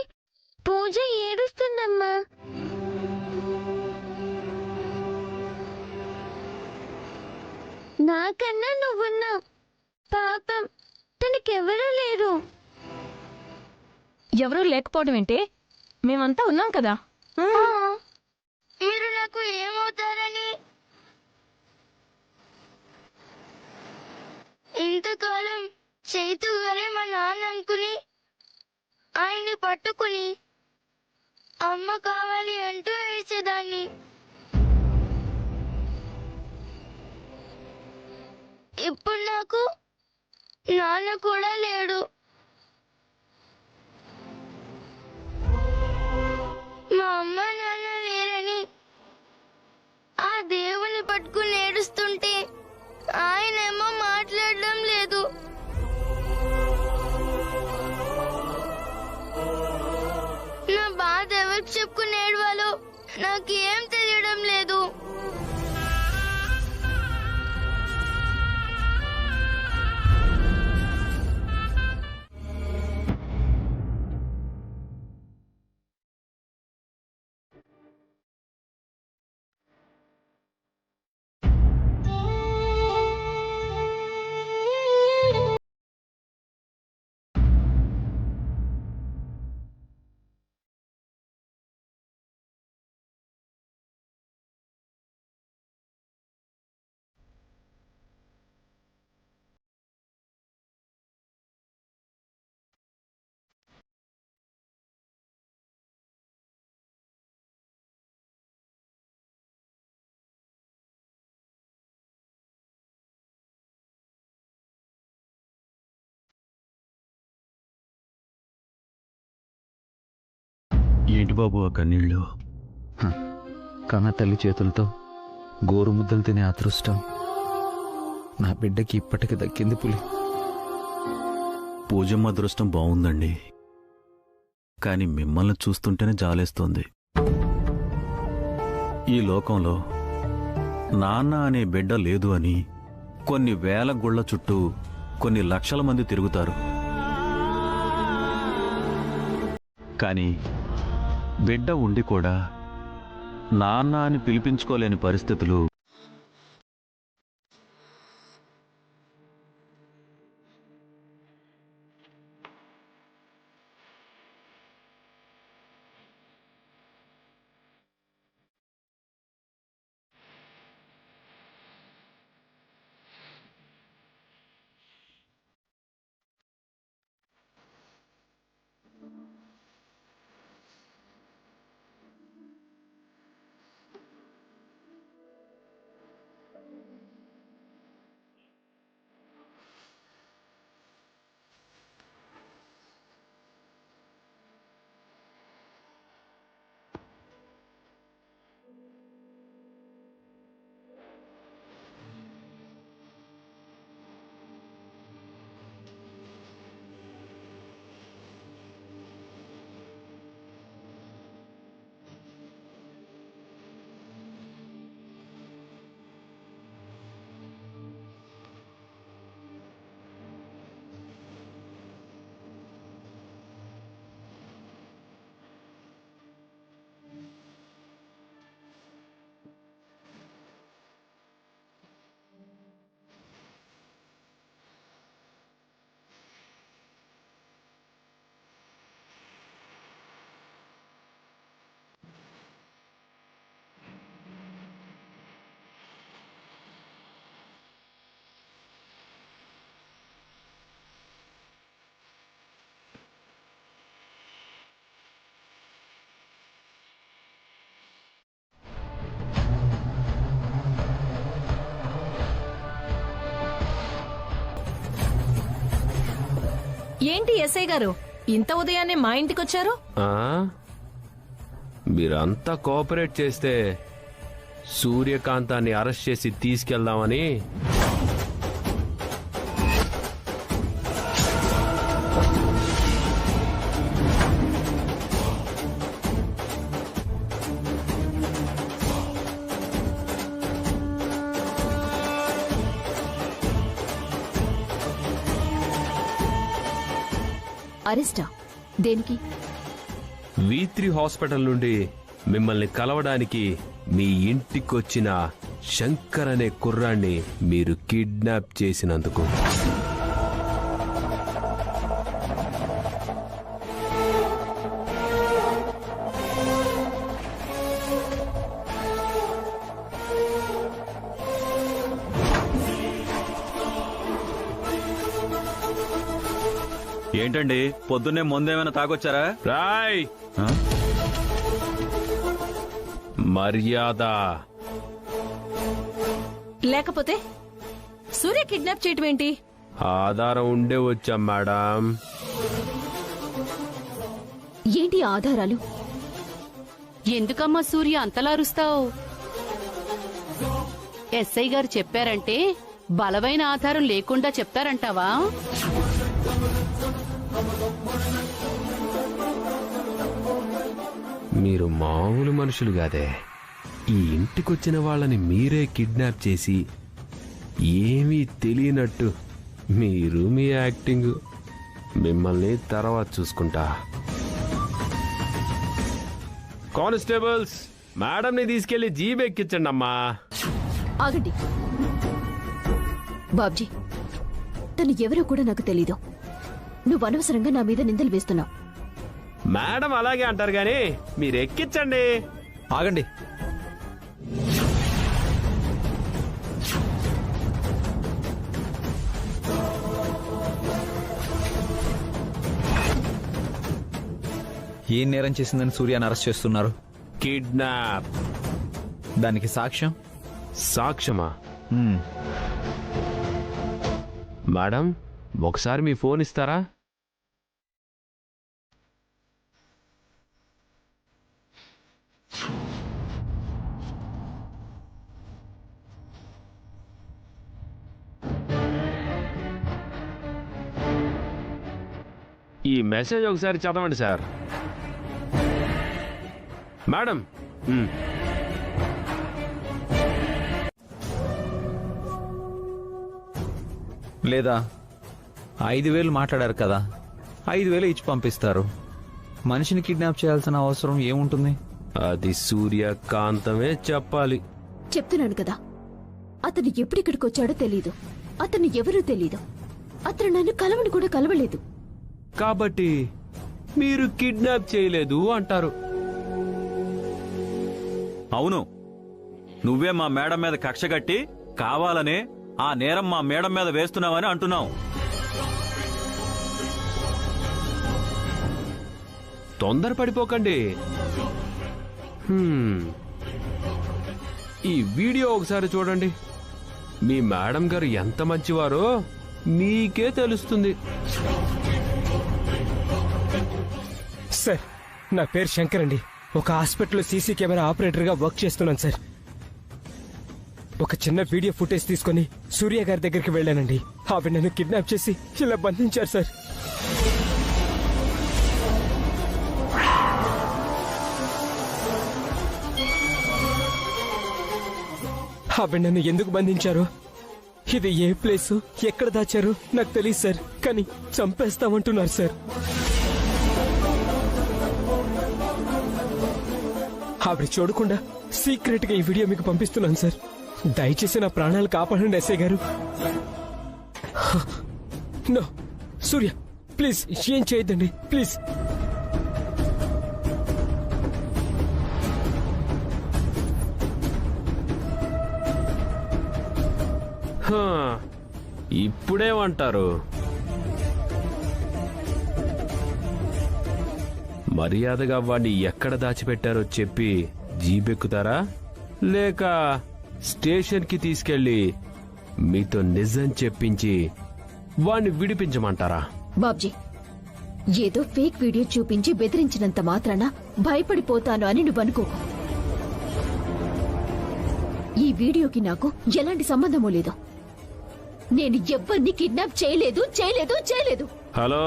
S16: పూజ ఏడుస్తుందమ్మా. నాకన్నా నువ్వున్నావు. పాపం, తనకెవరూ లేరు.
S1: ఎవరూ లేకపోవడం ఏంటి? మేమంతా ఉన్నాం కదా.
S17: మీరు నాకు ఏమవుతారని ఇంతకాలం చేతుగానే మా నాన్న అనుకుని ఆయన్ని పట్టుకుని అమ్మ కావాలి అంటూ వేసేదాన్ని. ఇప్పుడు నాకు నాన్న కూడా లేడు. మా అమ్మ నాన్న లేరని ఆ దేవుని పట్టుకుని ఏడుస్తుంటే ఆయనేమో మాట్లాడడం లేదు. నా బాధ ఎవరికి చెప్పుకుని ఏడవాలో నాకేం తెలియడం లేదు.
S4: ఏంటి బాబు ఆ కన్నీళ్ళు?
S11: కన్న తల్లి చేతులతో గోరు ముద్దలు తినే అదృష్టం నా బిడ్డకి ఇప్పటికి దక్కింది పులి.
S4: పూజమ్మ అదృష్టం బాగుందండి, కానీ మిమ్మల్ని చూస్తుంటేనే జాలేస్తోంది. ఈ లోకంలో నాన్న అనే బిడ్డ లేదు అని కొన్ని వేల గుళ్ల చుట్టూ కొన్ని లక్షల మంది తిరుగుతారు. కానీ బిడ్డ ఉండి కూడా నాన్న అని పిలిపించుకోలేని పరిస్థితులు
S2: ఏంటి ఎస్ఐ గారు ఇంత ఉదయాన్నే మా ఇంటికొచ్చారు?
S18: మీరంతా కోఆపరేట్ చేస్తే సూర్యకాంతాన్ని అరెస్ట్ చేసి తీసుకెళ్దామని.
S7: అరెస్టా? దేనికి?
S18: V3 హాస్పిటల్ నుండి మిమ్మల్ని కలవడానికి మీ ఇంటికొచ్చిన శంకర్ అనే కుర్రాన్ని మీరు కిడ్నాప్ చేసినందుకు.
S4: ఏంటండి పొద్దున్నే ముందేమైనా తాగొచ్చారా?
S18: రాయ్ మర్యాద.
S2: లేకపోతే సూర్య కిడ్నాప్ చేయటం ఏంటి?
S18: ఆధారం ఉండే వచ్చాం మేడం.
S7: ఏంటి ఆధారాలు?
S5: ఎందుకమ్మా సూర్య అంతలా అరుస్తావు? ఎస్ఐ గారు చెప్పారంటే బలమైన ఆధారం లేకుండా చెప్తారంటావా?
S18: మీరు మామూలు మనుషులు కాదే. ఈ ఇంటికొచ్చిన వాళ్ళని మీరే కిడ్నాప్ చేసి ఏమీ తెలియనట్టు మీరు మీ యాక్టింగ్. మిమ్మల్ని తర్వాత చూసుకుంటా. కానిస్టేబుల్స్, మేడంని తీసుకెళ్లి జీప్ ఎక్కించండి అమ్మా.
S7: ఆగండి బాబ్జీ, తను ఎవరో కూడా నాకు తెలీదు. నువ్వు అనవసరంగా నా మీద నిందలు వేస్తున్నావు.
S18: మేడం అలాగే అంటారు గాని మీరు ఎక్కించండి.
S11: ఆగండి. ఏం నేరం చేసిందని సూర్యాన్ని అరెస్ట్ చేస్తున్నారు?
S18: కిడ్నాప్.
S11: దానికి సాక్ష్యం?
S18: సాక్ష్యమా? మేడం ఒకసారి మీ ఫోన్ ఇస్తారా? మెసేజ్ ఒకసారి చదవండి సార్. మేడం
S11: లేదా 5,000 మాట్లాడారు కదా, 5,000 ఇచ్చి పంపిస్తారు. మనిషిని కిడ్నాప్ చేయాల్సిన అవసరం ఏముంటుంది?
S18: అది సూర్యకాంతమే చెప్పాలి.
S7: చెప్తున్నాను కదా, అతను ఎప్పుడిక్కడికి వచ్చాడో తెలీదు, అతను ఎవరూ తెలీదు, అతను నన్ను కలవని కూడా కలవలేదు.
S18: కాబట్టి మీరు కిడ్నాప్ చేయలేదు అంటారు.
S4: అవును, నువ్వే మా మేడం మీద కక్ష కట్టి కావాలనే ఆ నేరం మా మేడం మీద వేస్తున్నావని అంటున్నావు.
S18: తొందరపడిపోకండి. ఈ వీడియో ఒకసారి చూడండి. మీ మేడం గారు ఎంత మంచివారో మీకే తెలుస్తుంది.
S15: సార్, నా పేరు శంకర్ అండి. ఒక హాస్పిటల్లో సీసీ కెమెరా ఆపరేటర్గా వర్క్ చేస్తున్నాను సార్. ఒక చిన్న వీడియో ఫుటేజ్ తీసుకుని సూర్య గారి దగ్గరికి వెళ్ళానండి. ఆవిడ నన్ను కిడ్నాప్ చేసి ఇలా బంధించారు సార్. ఆవిడ నన్ను ఎందుకు బంధించారో, ఇది ఏ ప్లేసు, ఎక్కడ దాచారో నాకు తెలియదు సార్. కానీ చంపేస్తామంటున్నారు సార్. ఆవిడ చూడకుండా సీక్రెట్ గా ఈ వీడియో మీకు పంపిస్తున్నాను సార్. దయచేసి నా ప్రాణాలు కాపాడండి ఎస్ఐ గారు. నో సూర్య, ప్లీజ్ ఏం చేయొద్దండి, ప్లీజ్.
S18: ఇప్పుడేమంటారు? మర్యాదగా వాణ్ణి ఎక్కడ దాచిపెట్టారో చెప్పి జీబెక్కుతారా, లేక స్టేషన్కి తీసుకెళ్లి మీతో నిజం చెప్పించి వాణ్ణి విడిపించమంటారా?
S7: బాబ్జీ, ఏదో ఫేక్ వీడియో చూపించి బెదిరించినంత మాత్రాన భయపడిపోతాను అని నువ్వనుకోకు. ఈ వీడియోకి నాకు ఎలాంటి సంబంధమూ లేదు. నేను ఎవ్వరిని కిడ్నాప్ చేయలేదు చేయలేదు చేయలేదు.
S18: హలో,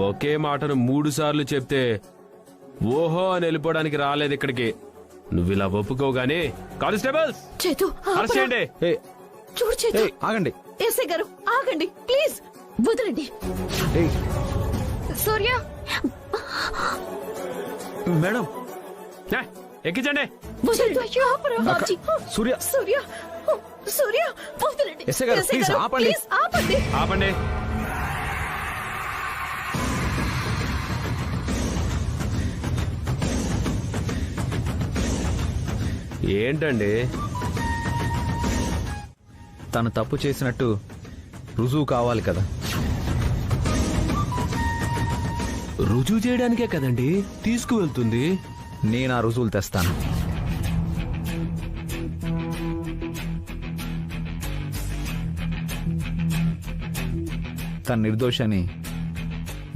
S18: ఒకే మాటను 3 సార్లు చెప్తే ఓహో అని వెళ్ళిపోవడానికి రాలేదు ఇక్కడికి. నువ్విలా ఒప్పుకోగానే కానిస్టేబుల్స్
S2: చేతు,
S18: అరెస్ట్ చేయండి.
S2: చూడు చేతు,
S11: ఆగండి.
S2: ఎస్ఐ గారు ఆగండి ప్లీజ్, వదలండి.
S3: సూర్య
S4: మేడం
S18: ఎక్కించండి.
S2: బాబ్జీ,
S11: సూర్య
S2: సూర్య సూర్య వదలండి.
S11: ఎస్ఐ గారు, ప్లీజ్ ఆపండి.
S2: ప్లీజ్ ఆపండి.
S18: ఆపండి. ఏంటండి?
S11: తను తప్పు చేసినట్టు రుజువు కావాలి కదా.
S18: రుజువు చేయడానికే కదండి తీసుకువెళ్తుంది.
S11: నేను ఆ రుజువులు తెస్తాను. తన నిర్దోషాన్ని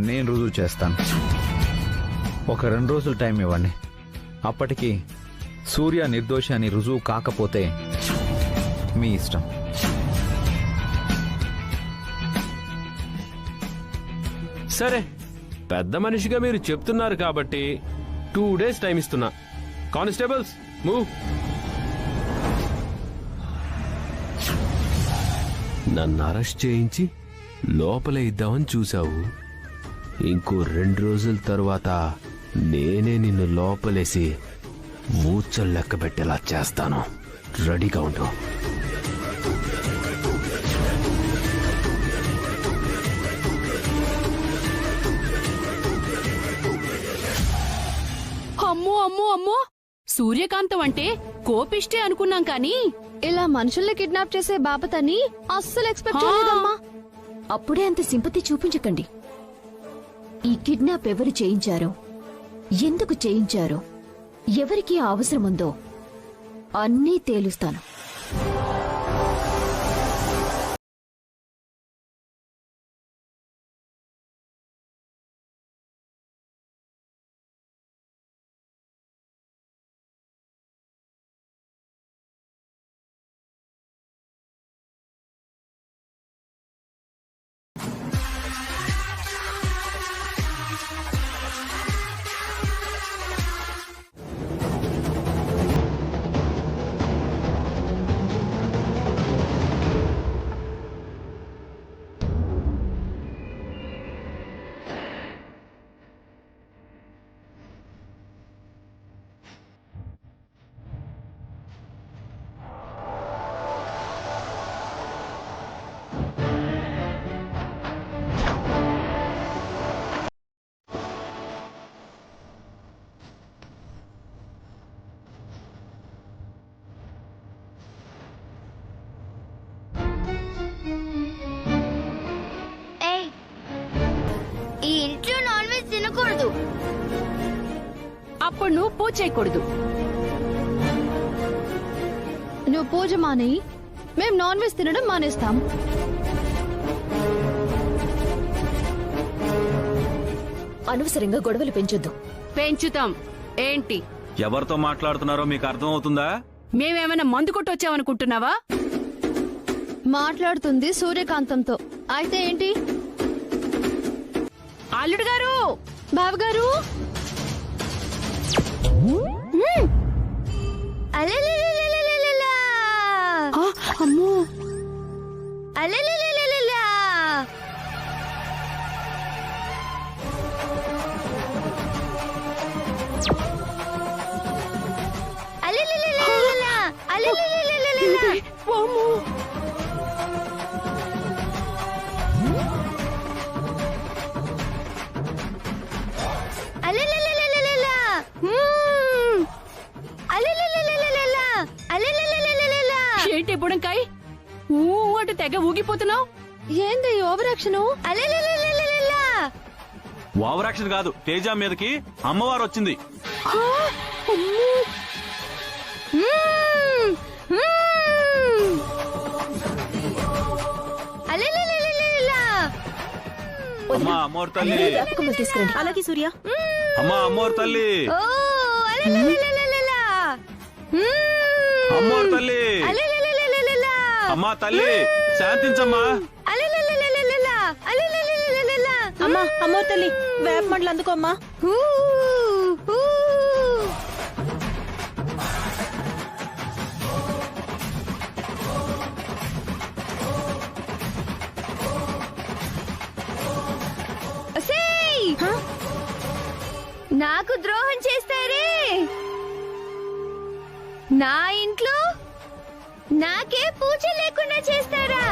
S11: నేను రుజువు చేస్తాను. ఒక 2 రోజులు టైం ఇవ్వండి. అప్పటికి సూర్య నిర్దోషాన్ని రుజువు కాకపోతే మీ ఇష్టం.
S18: సరే, పెద్ద మనిషిగా మీరు చెప్తున్నారు కాబట్టి 2 డేస్ టైం ఇస్తున్నా. Constables move. నన్ను అరెస్ట్ చేయించి లోపల ఇద్దామని చూశావు. ఇంకో 2 రోజుల తరువాత నేనే నిన్ను లోపలేసి ఊచలు లెక్క పెట్టేలా చేస్తాను. రెడీగా ఉండు.
S5: అమ్మో అమ్మో అమ్మో, సూర్యకాంతం అంటే కోపిష్టే అనుకున్నాం కానీ
S3: ఇలా మనుషుల్ని కిడ్నాప్ చేసే బాపతని అస్సలు ఎక్స్పెక్ట్ చేయలేదమ్మా.
S7: అప్పుడే అంత సింపతి చూపించకండి. ఈ కిడ్నాప్ ఎవరు చేయించారో, ఎందుకు చేయించారో, ఎవరికి ఆ అవసరం ఉందో అన్నీ తేలుస్తాను.
S16: చేయకూడదు.
S5: అప్పుడు నువ్వు పూజ చేయకూడదు.
S3: నువ్వు పూజ మానేయి, మేం నాన్ వెజ్ తినడం మానేస్తాం.
S7: అనవసరంగా గొడవలు పెంచొద్దు.
S5: పెంచుతాం. ఏంటి
S4: ఎవరితో మాట్లాడుతున్నారో మీకు అర్థం అవుతుందా?
S5: మేమేమైనా మందు కొట్టొచ్చామనుకుంటున్నావా?
S3: మాట్లాడుతుంది సూర్యకాంతంతో. అయితే ఏంటి?
S5: అల్లుడు గారు,
S3: బావగారు,
S16: అలలలలలలలా.
S5: అమ్మో,
S16: అలలలలలలా. అలలలలలలా. అలలలలలలా.
S5: వామ్మో.
S16: అలలలలలలా. అలలలలలలా. అలలలలలలా.
S5: ఏంటి బుడంకాయ్ ఊ అటు తెగ ఊగిపోతున్నావు?
S3: ఏంది ఓవర్ యాక్షన్?
S16: అలలలలలలా.
S4: ఓవరాక్షన్ కాదు, తేజ మీదకి అమ్మవారు వచ్చింది.
S16: అలలలలలలా.
S4: అమ్మా అమ్మోరు తల్లి,
S7: తీసుకురండి.
S9: అలాగే సూర్య.
S4: అమ్మా అమ్మోరు తల్లి,
S16: ఓ అలలలలలలా.
S4: అమ్మోరు తల్లి,
S16: అలలలలలలా.
S4: అమ్మా తల్లి శాంతించమ్మా.
S16: అలలలలలలా. అలలలలలలా.
S9: అమ్మా అమ్మో తల్లి, వేప మండలు అందుకో అమ్మా.
S16: Who, who. ఒసేయ్! నాకు ద్రోహం చేస్తారే. నా ఇంట్లో నాకే పూజ లేకుండా చేస్తారా?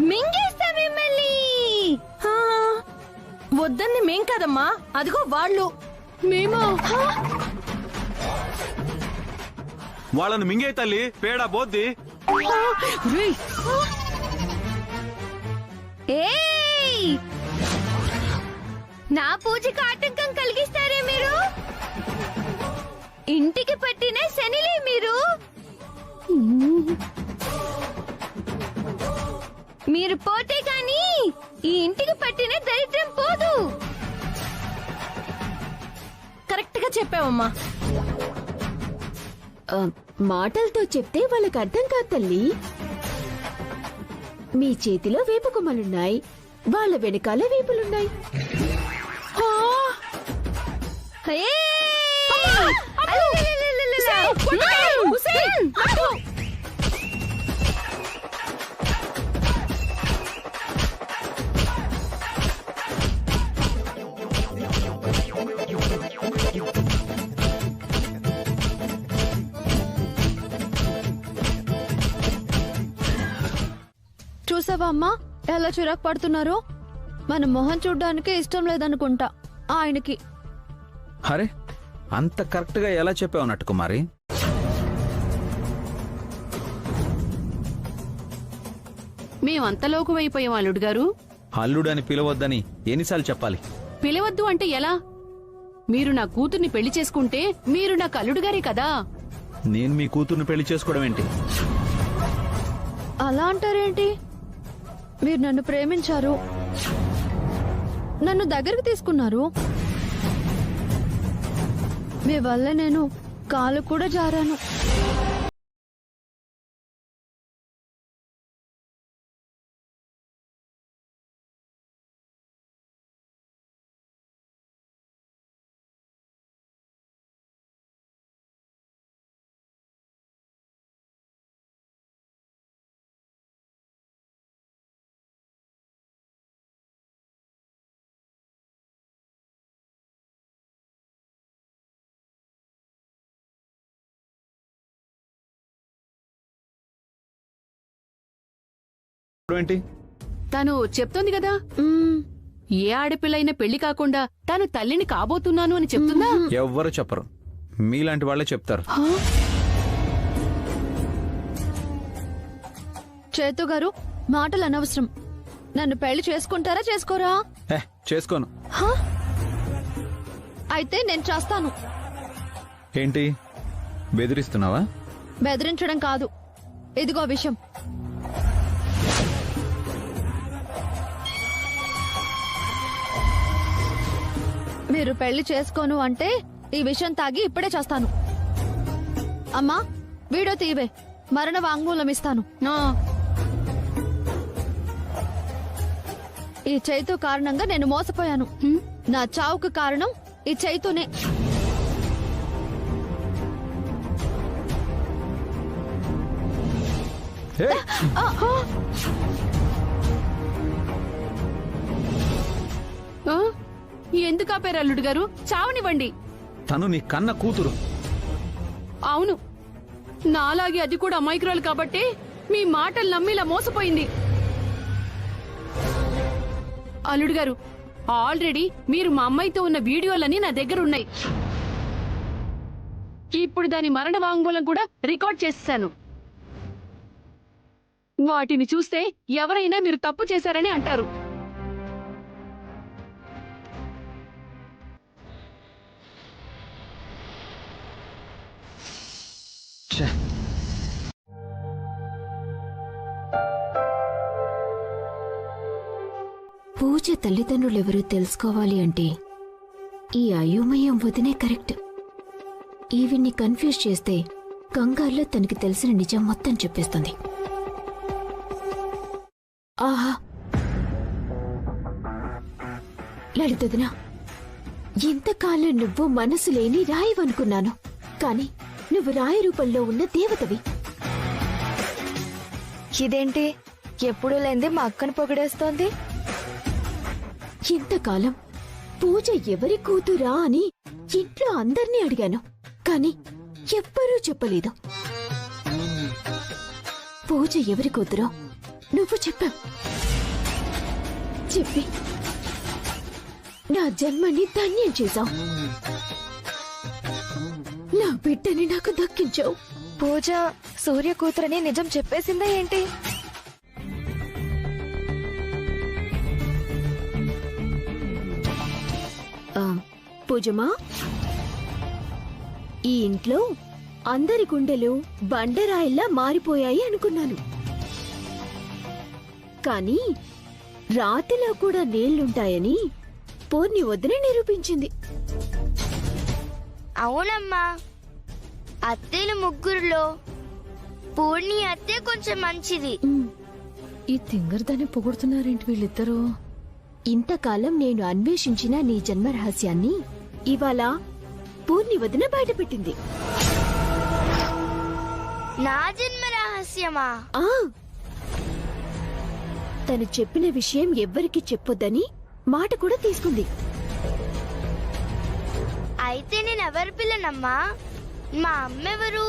S16: మింగేస్తా మిమ్మల్ని.
S2: వద్దని మేం కాదమ్మా, అదిగో వాళ్ళు.
S5: మేము
S4: వాళ్ళని మింగే తల్లి, పేడ బోద్ది.
S16: ఏయ్! నా పూజకి ఆటంకం కలిగిస్తారే మీరు? ఇంటికి పట్టిన శనిలే మీరు. మీరు పోతే కానీ ఈ ఇంటికి పట్టిన దరిద్రం పోదు.
S2: కరెక్ట్ గా చెప్పావమ్మా.
S7: మాటలతో చెప్తే వాళ్ళకి అర్థం కాదు తల్లి. మీ చేతిలో వేపు కొమ్మలున్నాయి, వాళ్ళ వెనకాల వేపులున్నాయి.
S3: చూసావా అమ్మా ఎలా చిరాకు పడుతున్నారో? మన మొహం చూడ్డానికే ఇష్టం లేదనుకుంటా ఆయనకి.
S11: అరే అంత కరెక్ట్ గా ఎలా చెప్పావు నట్టు కుమారి?
S5: మేమంతలోకి అయిపోయాం అల్లుడు గారు.
S11: అల్లుడని పిలవద్దని ఎన్నిసార్లు చెప్పాలి?
S5: పిలవద్దు అంటే ఎలా? మీరు నా కూతుర్ని పెళ్లి చేసుకుంటే మీరు నాకు అల్లుడు గారే కదా.
S11: నేను మీ కూతుర్ని పెళ్లి చేసుకోవడం ఏంటి?
S3: అలా అంటారేంటి? మీరు నన్ను ప్రేమించారు, నన్ను దగ్గరికి తీసుకున్నారు. మీ వల్ల నేను కాలు కూడా జారాను.
S11: ఏంటి
S5: తను చెప్తోంది కదా, ఏ ఆడపిల్లైనా పెళ్లి కాకుండా తాను తల్లిని కాబోతున్నాను అని చెప్తుందా?
S11: ఎవ్వరు చెప్పరు, మీలాంటి వాళ్ళే చెప్తారు.
S3: చేతు గారు మాటలు అనవసరం. నన్ను పెళ్లి చేసుకుంటారా చేసుకోరా?
S11: చేసుకోను.
S3: హా? అయితే నేను చేస్తాను.
S11: ఏంటి బెదిరిస్తున్నావా?
S3: బెదిరించడం కాదు, ఇదిగో విషయం. మీరు పెళ్లి చేసుకోను అంటే ఈ విషయం తాగి ఇప్పుడే చేస్తాను. అమ్మా వీడియో తీవే, మరణ వాంగ్మూలం ఇస్తాను. ఈ చైతు కారణంగా నేను మోసపోయాను. నా చావుకు కారణం ఈ చైతునే.
S5: ఎందుకు ఆపారు అల్లుడు గారు? చావనివ్వండి.
S11: తను నీ కన్న కూతురు.
S5: అవును, నాలాగే అది కూడా అమాయకురాలు కాబట్టి మీ మాటలు నమ్మిలా మోసపోయింది. అల్లుడు గారు, ఆల్రెడీ మీరు మా అమ్మాయితో ఉన్న వీడియోలన్నీ నా దగ్గర ఉన్నాయి. ఇప్పుడు దాని మరణ వాంగ్మూలం కూడా రికార్డ్ చేసేశాను. వాటిని చూస్తే ఎవరైనా మీరు తప్పు చేశారని అంటారు.
S7: పూజ తల్లిదండ్రులెవరో తెలుసుకోవాలి అంటే ఈ అయోమయం వదినే కరెక్ట్. ఈవిడ్ని కన్ఫ్యూజ్ చేస్తే కంగారులో తనకి తెలిసిన నిజం మొత్తం చెప్పేస్తుంది. ఆహా, లలితదినా, ఇంతకాలం నువ్వు మనసు లేని రాయివనుకున్నాను, కాని నువ్వు రాయి రూపంలో ఉన్న దేవతవి.
S8: ఇదేంటి ఎప్పుడు లేంది మా అక్కను పొగిడేస్తోంది?
S7: ఇంతకాలం పూజ ఎవరి కూతురా అని ఇంట్లో అందర్నీ అడిగాను, కాని ఎవ్వరూ చెప్పలేదు. పూజ ఎవరి కూతురో నువ్వు చెప్పావు. చెప్పి నా జన్మని ధన్యం చేశావు. నా బిడ్డని నాకు దక్కించావు.
S8: పూజ సూర్య కూతురని నిజం చెప్పేసిందా ఏంటి?
S7: పూజమా, ఈ ఇంట్లో అందరి గుండెలు బండరాయిల్లా మారిపోయాయి అనుకున్నాను, కానీ రాతిలో కూడా నీళ్లుంటాయని పూర్ణి వదిన నిరూపించింది.
S17: అవునమ్మా, అత్తేలు ముగ్గురులో పూర్ణి అత్తే కొంచెం మంచిది.
S2: ఈ తింగర్దాన్ని పొగుడుతున్నారేంటి వీళ్ళిద్దరూ?
S7: ఇంతకాలం నేను అన్వేషించిన నీ జన్మ రహస్యాన్ని ఇవాళ పూర్ణి వదిన బయటపెట్టింది.
S17: నా జన్మ రహస్యమా?
S7: తను చెప్పిన విషయం ఎవ్వరికి చెప్పొద్దని మాట కూడా తీసుకుంది.
S17: అయితే నేను ఎవరి పిల్లనమ్మా? మా అమ్మెవరు?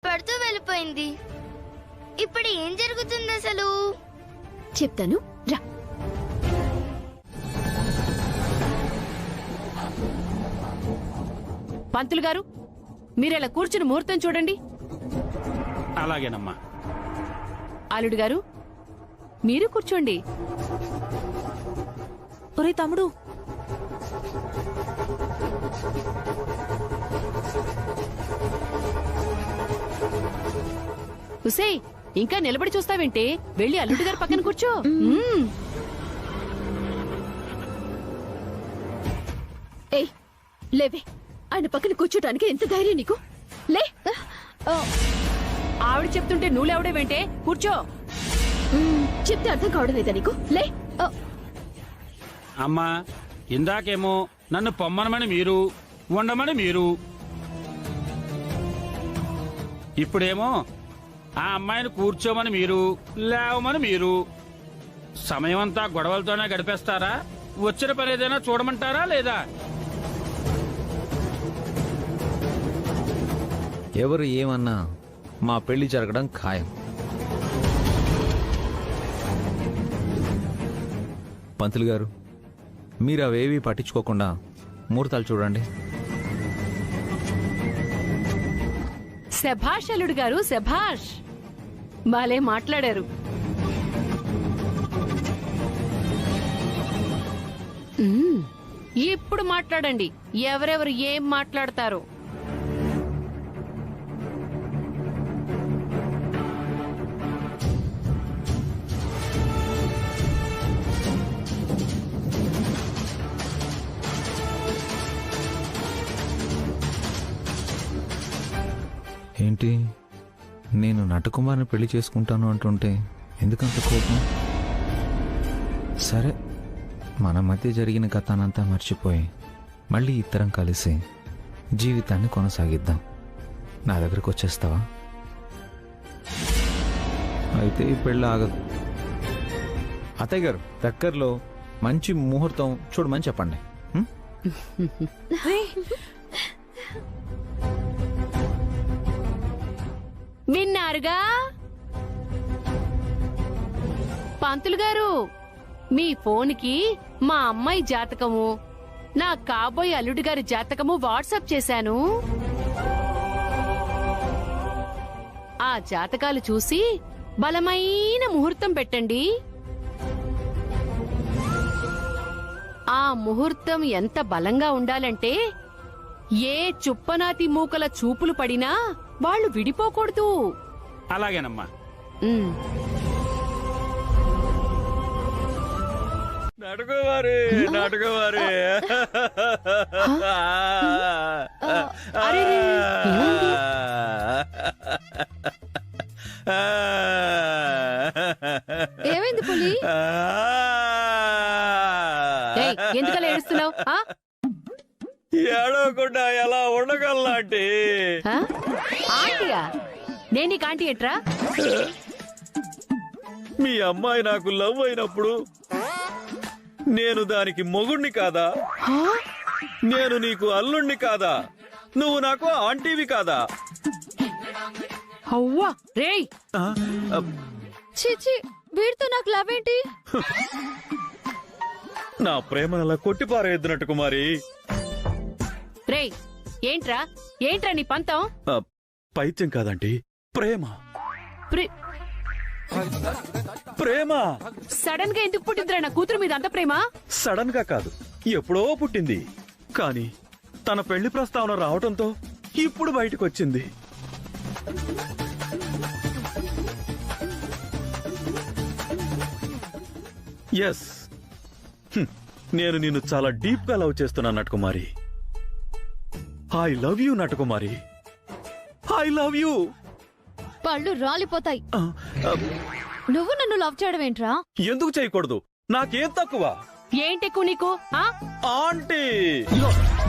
S17: పడుతూ వెళ్ళిపోయింది. ఇప్పుడు ఏం జరుగుతుంది అసలు?
S7: చెప్తాను రా.
S5: పంతులు గారు, మీరెలా కూర్చుని ముహూర్తం చూడండి.
S14: అలాగేనమ్మా.
S5: అల్లుడు గారు, మీరు కూర్చోండి.
S9: ఒరే తమ్ముడు,
S5: ఉసే, ఇంకా నిలబడి చూస్తావేంటే? వెళ్ళి అల్లుడు గారి పక్కన కూర్చో.
S7: ఏయ్, లేవే. ఆయన పక్కన కూర్చోటానికి ఎంత ధైర్యం నీకు? లే.
S5: ఆవిడ చెప్తుంటే నువ్వులేవడేవేంటే? కూర్చో.
S7: చెప్తే అర్థం కావడం లేదా నీకు? లే.
S19: అమ్మా ఇందాకేమో నన్ను పొమ్మనమని మీరు, ఉండమని మీరు, ఇప్పుడేమో ఆ అమ్మాయిని కూర్చోమని మీరు, లేవమని మీరు. సమయం అంతా గొడవలతోనే గడిపేస్తారా? వచ్చిన పని ఏదైనా చూడమంటారా లేదా?
S11: ఎవరు ఏమన్నా మా పెళ్లి జరగడం ఖాయం. పంతులు గారు, మీరు అవేవి పట్టించుకోకుండా ముహూర్తాలు చూడండి.
S5: శభాష్ అల్లుడు గారు, శభాష్. బాలే మాట్లాడారు. ఇప్పుడు మాట్లాడండి, ఎవరెవరు ఏం మాట్లాడతారు.
S11: ఏంటి, నేను నటకుమార్ని పెళ్లి చేసుకుంటాను అంటుంటే ఎందుకంత కోపం? సరే, మన మధ్య జరిగిన గతానంతా మర్చిపోయి మళ్ళీ ఇద్దరం కలిసి జీవితాన్ని కొనసాగిద్దాం. నా దగ్గరకు వచ్చేస్తావా? అయితే ఈ పెళ్ళి ఆగదు. అత్తయ్య గారు, దగ్గరలో మంచి ముహూర్తం చూడమని చెప్పండి.
S5: విన్నారుగా పంతులు గారు, మీ ఫోన్కి మా అమ్మాయి జాతకము, నా కాబోయే అల్లుడి గారి జాతకము వాట్సాప్ చేశాను. ఆ జాతకాలు చూసి బలమైన ముహూర్తం పెట్టండి. ఆ ముహూర్తం ఎంత బలంగా ఉండాలంటే ఏ చుప్పనాతి మూకల చూపులు పడినా వాళ్ళు విడిపోకూడదు.
S19: అలాగేనమ్మా.
S4: నడుకోవారి, నడుకోవారి.
S3: ఏమైంది పులి?
S5: ఎందుకలా ఏడుస్తున్నావు?
S4: ఏడవకుండా ఎలా ఉండగలనాంటీ?
S5: ఆంటీయా? నేను నీకు ఆంటీ ఎట్రా?
S4: మీ అమ్మాయి నాకు లవ్ అయినప్పుడు నేను దానికి మొగుణ్ణి కాదా? నేను నీకు అల్లుణ్ణి కాదా? నువ్వు నాకు ఆంటీవి కాదా?
S5: అవ్వా రేయ్,
S3: చిచి, వీడితో నాకు లవ్ ఏంటి?
S4: నా ప్రేమను అలా కొట్టిపారేద్దునట్టు కుమారి.
S5: రేయ్, ఏంట్రా ఏంట్రా నీ పంతం?
S4: పైత్యం కాదంటీ, ప్రేమ. ప్రేమ
S5: సడన్ గా ఎందుకు పుట్టిందిరా నా కూతురు మీద అంత ప్రేమ?
S4: సడన్ గా కాదు, ఎప్పుడో పుట్టింది. కానీ తన పెళ్లి ప్రస్తావన రావటంతో ఇప్పుడు బయటకు వచ్చింది. ఎస్, నేను నిన్ను చాలా డీప్ గా లవ్ చేస్తున్నా Natakumari. I love you Natakumari, I love you.
S3: పళ్ళు రాలిపోతాయి. నువ్వు నన్ను లవ్ చేయడం ఏంట్రా?
S4: ఎందుకు చేయకూడదు? నాకేం తక్కువ?
S5: ఏంటెక్కువ నీకు?
S4: ఆంటీ,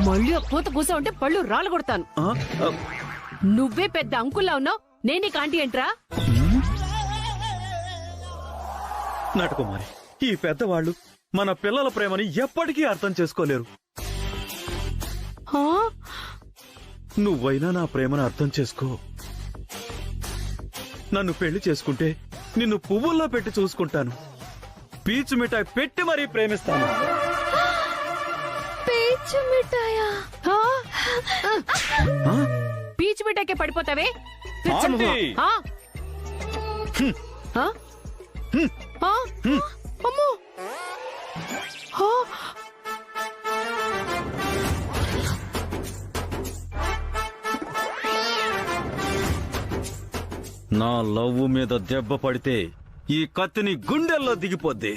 S5: మళ్ళీ పూత కూసా ఉంటే పళ్ళు రాళ్ళు కొడతాను. నువ్వే పెద్ద అంకుల్లా ఉన్నావు, నేను నీకు ఆంటీ ఏంట్రా?
S4: నటకుమారి, ఈ పెద్దవాళ్ళు మన పిల్లల ప్రేమని ఎప్పటికీ అర్థం చేసుకోలేరు. నువ్వైనా నా ప్రేమను అర్థం చేసుకో. నన్ను పెళ్లి చేసుకుంటే నిన్ను పువ్వుల్లో పెట్టి చూసుకుంటాను. పీచు మిఠాయి పెట్టి మరీ ప్రేమిస్తాను.
S3: పీచు మిఠాయా?
S5: పీచు మిఠాయికే పడిపోతావే? అమ్మో,
S4: నా లవ్ మీద దెబ్బ పడితే ఈ కత్తిని గుండెల్లో దిగిపోద్ది.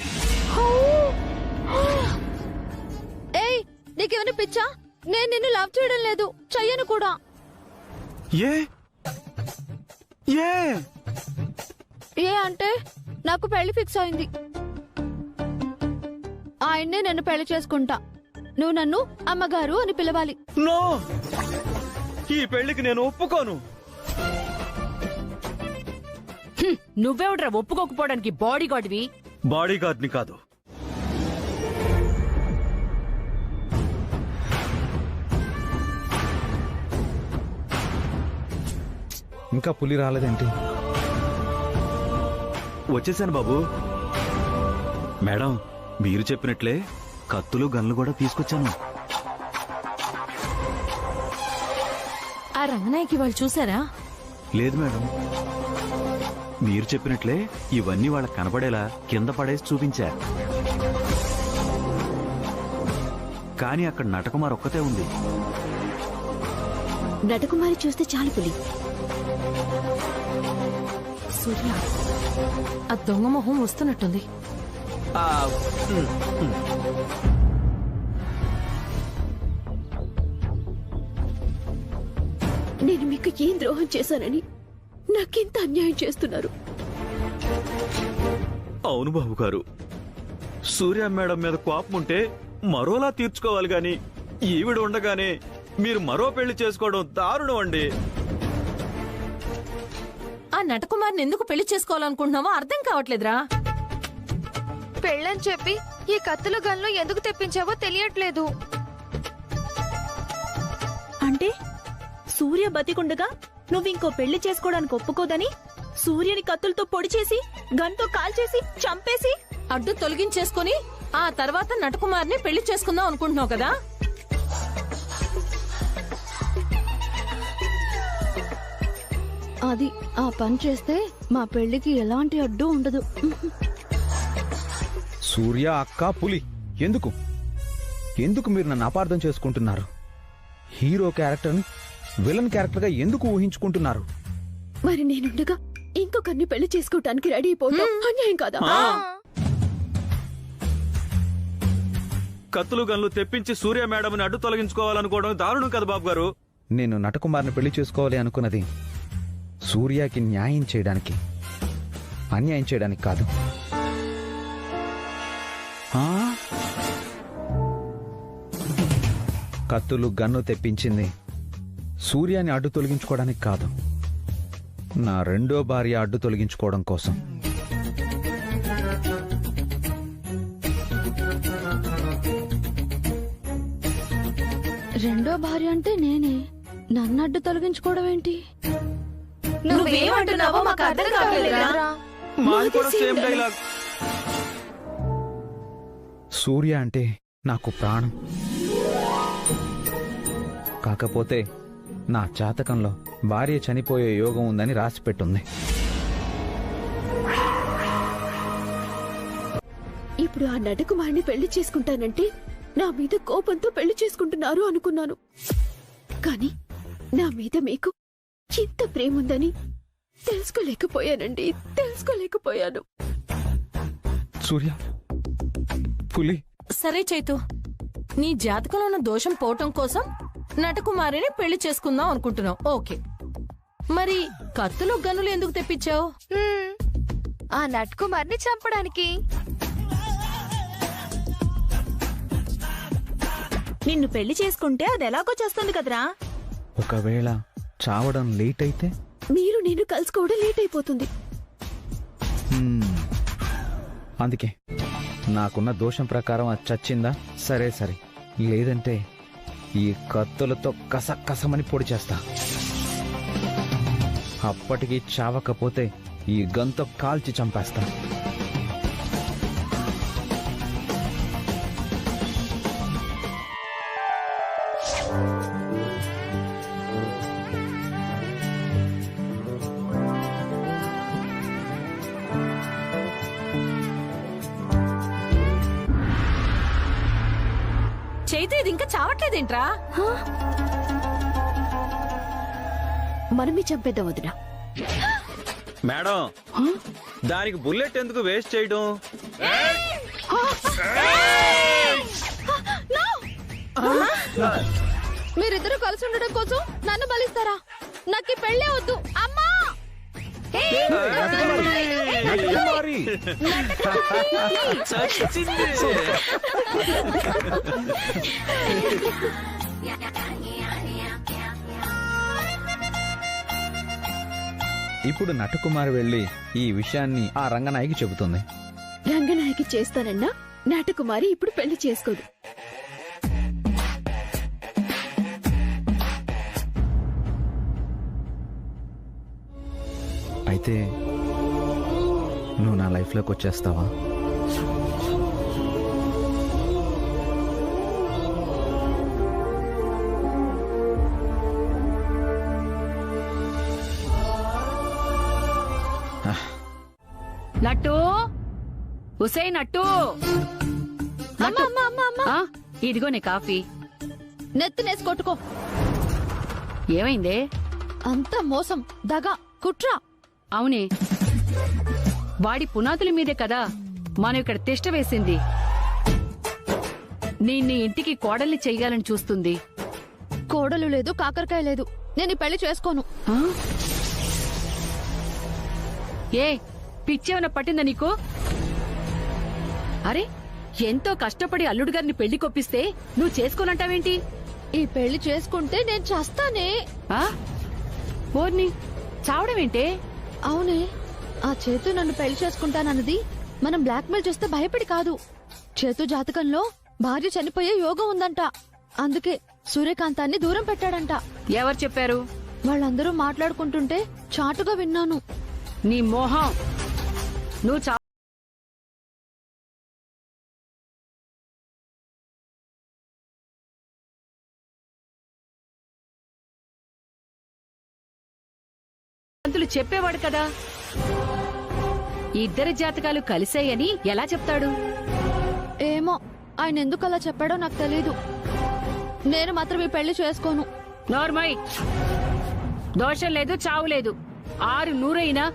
S3: ఏయ్, నీకేమైనా పిచ్చా? నేను నిన్ను లవ్ చేయడం లేదు, చెయ్యను కూడా.
S4: ఏ ఏ
S3: ఏ అంటే నాకు పెళ్లి ఫిక్స్ అయింది. ఆయన్నే నన్ను పెళ్లి చేసుకుంటా. నువ్వు నన్ను అమ్మగారు అని పిలవాలి.
S4: నో, ఈ పెళ్లికి నేను ఒప్పుకోను.
S5: నువ్వెవడ్రా ఒప్పుకోకపోవడానికి బాడీ గార్డ్వి?
S4: బాడీ గార్డ్ని కాదు,
S11: ఇంకా పులి రాలేదేంటి?
S4: వచ్చేసాను బాబు. మేడం, మీరు చెప్పినట్లే కత్తులు గన్లు కూడా తీసుకొచ్చాను.
S2: ఆ రంగనాయకి వాళ్ళు చూసారా?
S4: లేదు మేడం, మీరు చెప్పినట్లే ఇవన్నీ వాళ్ళకి కనపడేలా కింద పడేసి చూపించా. కానీ అక్కడ నటకుమార్ ఒక్కతే ఉంది.
S7: నటకుమారి చూస్తే చాలు పులి.
S2: సూర్య, ఆ దొంగ మొహం వస్తున్నట్టుంది.
S7: నేను మీకు ఏం ద్రోహం చేశానని నాకెంత అన్యాయం చేస్తున్నారు?
S4: అవును బాబు గారు, సూర్య మేడం మీద కోపం ఉంటే మరోలా తీర్చుకోవాలి గాని ఈవిడ ఉండగానే మీరు మరో పెళ్లి చేసుకోవడం దారుణం అండి.
S2: ఆ నటకుమార్ని ఎందుకు పెళ్లి చేసుకోవాలనుకుంటున్నావో అర్థం కావట్లేదురా.
S8: పెళ్ళని చెప్పి ఈ కత్తులు గన్లు ఎందుకు తెప్పించావో తెలియట్లేదు.
S9: అంటే సూర్య బతికుండగా నువ్వింకో పెళ్లి చేసుకోవడానికి ఒప్పుకోదని సూర్యని కత్తులతో పొడి చేసి గన్తో కాల్చేసి చంపేసి
S2: అడ్డు తొలగించేసుకుని ఆ తర్వాత నటకుమార్ని పెళ్లి చేసుకుందాం అనుకుంటున్నావు కదా?
S3: అది ఆ పని చేస్తే మా పెళ్లికి ఎలాంటి అడ్డు ఉండదు.
S11: సూర్య అక్క పులి, ఎందుకు ఎందుకు మీరు నన్ను అపార్థం చేసుకుంటున్నారు? హీరో క్యారెక్టర్ని విలన్ క్యారెక్టర్గా ఎందుకు ఊహించుకుంటున్నారు?
S7: మరి నేనుండగా ఇంకొకరిని పెళ్లి చేసుకోవటానికి రెడీ అయిపోవడం అన్యాయం కాదా?
S4: కత్తులు గన్లు తెప్పించి సూర్య మేడంని అడ్డు తొలగించుకోవాలనుకోవడం దారుణం కదా బాబు గారు.
S11: నేను నటకుమార్ని పెళ్లి చేసుకోవాలి అనుకున్నది సూర్యకి న్యాయం చేయడానికి, అన్యాయం చేయడానికి కాదు. కత్తులు గన్ను తెప్పించింది సూర్యాని అడ్డు తొలగించుకోవడానికి కాదు, నా రెండో భార్య అడ్డు తొలగించుకోవడం కోసం.
S3: రెండో భార్య అంటే నేనే. నన్ను అడ్డు తొలగించుకోవడం ఏంటి?
S8: నువ్వేమంటున్నావో మాకు అర్థం కావట్లేదురా.
S4: మాది కూడా సేమ్ డైలాగ్.
S11: సూర్య అంటే నాకు ప్రాణం. కాకపోతే నా జాతకంలో భార్య చనిపోయే యోగం ఉందని రాసిపెట్టుంది.
S7: ఇప్పుడు ఆ నటకుమారిని పెళ్లి చేసుకుంటానంటే నా మీద కోపంతో పెళ్లి చేసుకుంటున్నారు అనుకున్నాను. కానీ నా మీద మీకు ఎంత ప్రేముందని తెలుసుకోలేకపోయానండి, తెలుసుకోలేకపోయాను.
S11: సూర్య, పులి.
S2: సరే చైతు, నీ జాతకంలో ఉన్న దోషం పోవటం కోసం నటకుమారిని పెళ్లి చేసుకుందాం అనుకుంటున్నావు. ఓకే, మరి కత్తులు గన్నులు ఎందుకు తెప్పించావు?
S8: ఆ నట్కుమార్ని చంపడానికి.
S9: నిన్ను పెళ్లి చేసుకుంటే అది ఎలాగో చేస్తుంది కదరా.
S11: ఒకవేళ చావడం లేట్ అయితే
S7: మీరు నేను కలుసుకోవడం లేట్ అయిపోతుంది.
S11: అందుకే నాకున్న దోషం ప్రకారం అది చచ్చిందా? సరే సరే, లేదంటే ఈ కత్తులతో కసకసమని పొడి చేస్తా. అప్పటికి చావకపోతే ఈ గన్తో కాల్చి చంపేస్తా.
S2: చైతు, ఇది ఇంకా చావట్లేదేంట్రా?
S7: మనమే చంపేద్దాం వదినా.
S4: మేడం, దానికి బుల్లెట్ ఎందుకు వేస్ట్ చేయడం?
S3: మీరిద్దరూ కలిసి ఉండడం కోసం నన్ను బలిస్తారా? నాకు ఈ పెళ్ళే వద్దు. అమ్మా!
S11: ఇప్పుడు నటకుమారి వెళ్ళి ఈ విషయాన్ని ఆ రంగనాయకి చెబుతుంది.
S7: రంగనాయకి చేస్తానన్నా నాటకుమారి ఇప్పుడు పెళ్లి చేసుకోదు.
S11: అయితే నువ్వు నా లైఫ్లోకి వచ్చేస్తావా?
S5: నట్టు ఉసే నట్టు ఇదిగో నీ కాఫీ.
S3: నెత్తినేసి కొట్టుకో.
S5: ఏమైందే?
S3: అంత మోసం, దగా, కుట్ర.
S5: అవునే, వాడి పునాదుల మీదే కదా మనం ఇక్కడ తిష్ట వేసింది. నీ ఇంటికి కోడల్ని చెయ్యాలని చూస్తుంది.
S3: కోడలు లేదు, కాకరకాయ లేదు. నేను ఈ పెళ్లి చేసుకోను.
S5: ఏ పిచ్చేమన్నా పట్టిందా నీకు? అరే, ఎంతో కష్టపడి అల్లుడు గారిని పెళ్లి కొప్పిస్తే నువ్వు చేసుకోనంటావేంటి?
S3: ఈ పెళ్లి చేసుకుంటే నేను చేస్తానే.
S5: ఓర్ని చావడమేంటే?
S3: అవునే, ఆ చేతు నన్ను పెళ్లి చేసుకుంటానన్నది మనం బ్లాక్మెయిల్ చేస్తే భయపడి కాదు. చేతు జాతకంలో భార్య చనిపోయే యోగం ఉందంట. అందుకే సూర్యకాంతాన్ని దూరం పెట్టాడంట.
S5: ఎవరు చెప్పారు?
S3: వాళ్ళందరూ మాట్లాడుకుంటుంటే చాటుగా విన్నాను.
S5: నీ మోహం. నువ్వు చెప్పేవాడు కదా. ఇద్దరి జాతకాలు కలిసాయని ఎలా చెప్తాడు?
S3: ఏమో, ఆయన ఎందుకు అలా చెప్పాడో నాకు తెలీదు. నేను మాత్రం ఈ పెళ్లి చేసుకోను.
S5: నోర్మై, దోషం లేదు, చావు లేదు. 600 అయినా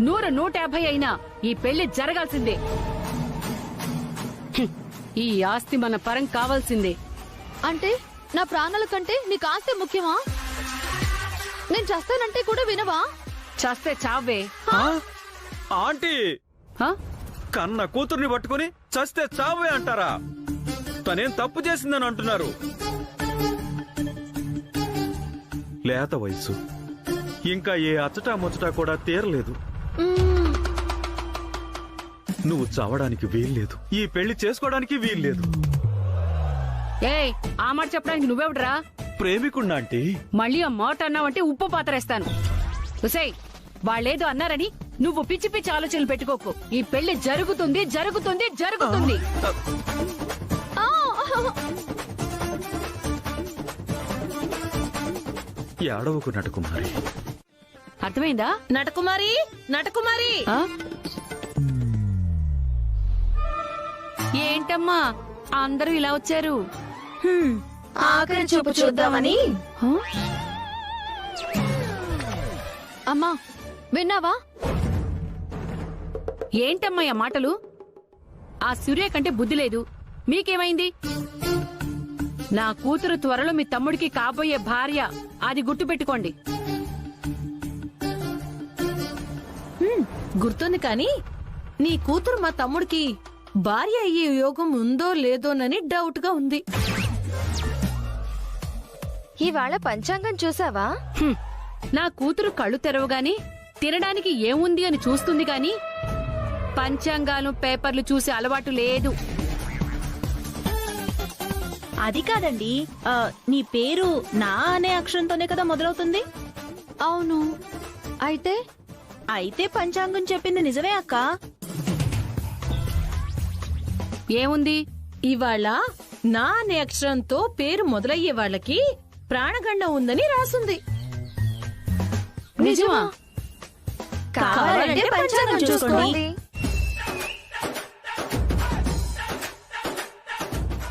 S5: 100 150 అయినా ఈ పెళ్లి జరగాల్సిందే. ఈ ఆస్తి మన పరం కావాల్సిందే.
S3: అంటే నా ప్రాణాల కంటే నీకు ఆస్తి ముఖ్యమా? నేను చేస్తానంటే కూడా వినవా?
S5: చస్తే చావే.
S4: ఆంటీ, కన్న కూతుర్ని పట్టుకుని చస్తే చావే అంటారా? తనేం తప్పు చేసిందని అంటున్నారు. లేత వయసు, ఇంకా ఏ అచ్చటా ముచ్చటా కూడా తీరలేదు. నువ్వు చావడానికి వీల్లేదు, ఈ పెళ్లి చేసుకోవడానికి వీల్లేదు.
S5: ఏయ్, ఆ మాట చెప్పడానికి నువ్వెవడరా?
S4: ప్రేమికున్నా ఆంటీ.
S5: మళ్ళీ ఆ మాట అన్నావంటే ఉప్పు పాతరేస్తాను. ఉసేయ్, వాళ్ళేదో అన్నారని నువ్వు పిచ్చి పిచ్చి ఆలోచనలు పెట్టుకోకు. ఈ పెళ్లి జరుగుతుంది, జరుగుతుంది, జరుగుతుంది.
S4: ఏడవకు నటకుమారి.
S5: అర్థమైందా?
S2: నటకుమారి, నటకుమారి.
S5: ఏంటమ్మా అందరూ ఇలా వచ్చారు?
S8: ఆఖరి చూపు చూద్దామని.
S3: అమ్మా, విన్నావా?
S5: ఏంటమ్మా ఆ మాటలు? ఆ సూర్య కంటే బుద్ధి లేదు. మీకేమైంది? నా కూతురు త్వరలో మీ తమ్ముడికి కాబోయే భార్య, అది గుర్తుపెట్టుకోండి.
S2: గుర్తుంది కాని నీ కూతురు మా తమ్ముడికి భార్య అయ్యే యోగం ఉందో లేదోనని డౌట్ గా ఉంది.
S8: ఇవాళ పంచాంగం చూసావా?
S5: నా కూతురు కళ్ళు తెరవగాని తినడానికి ఏముంది అని చూస్తుంది గాని పంచాంగాలు పేపర్లు చూసే అలవాటు లేదు.
S9: అది కాదండి, నీ పేరు నా అనే అక్షరంతోనే కదా మొదలవుతుంది.
S3: అవును.
S9: అయితే పంచాంగం చెప్పింది నిజమే అక్క.
S5: ఏముంది?
S2: ఇవాళ నా అనే అక్షరంతో పేరు మొదలయ్యే వాళ్ళకి ప్రాణగండం ఉందని రాసుంది.
S5: నిజమా?
S9: కావాలంటే పంచాంగం చూసుకోండి.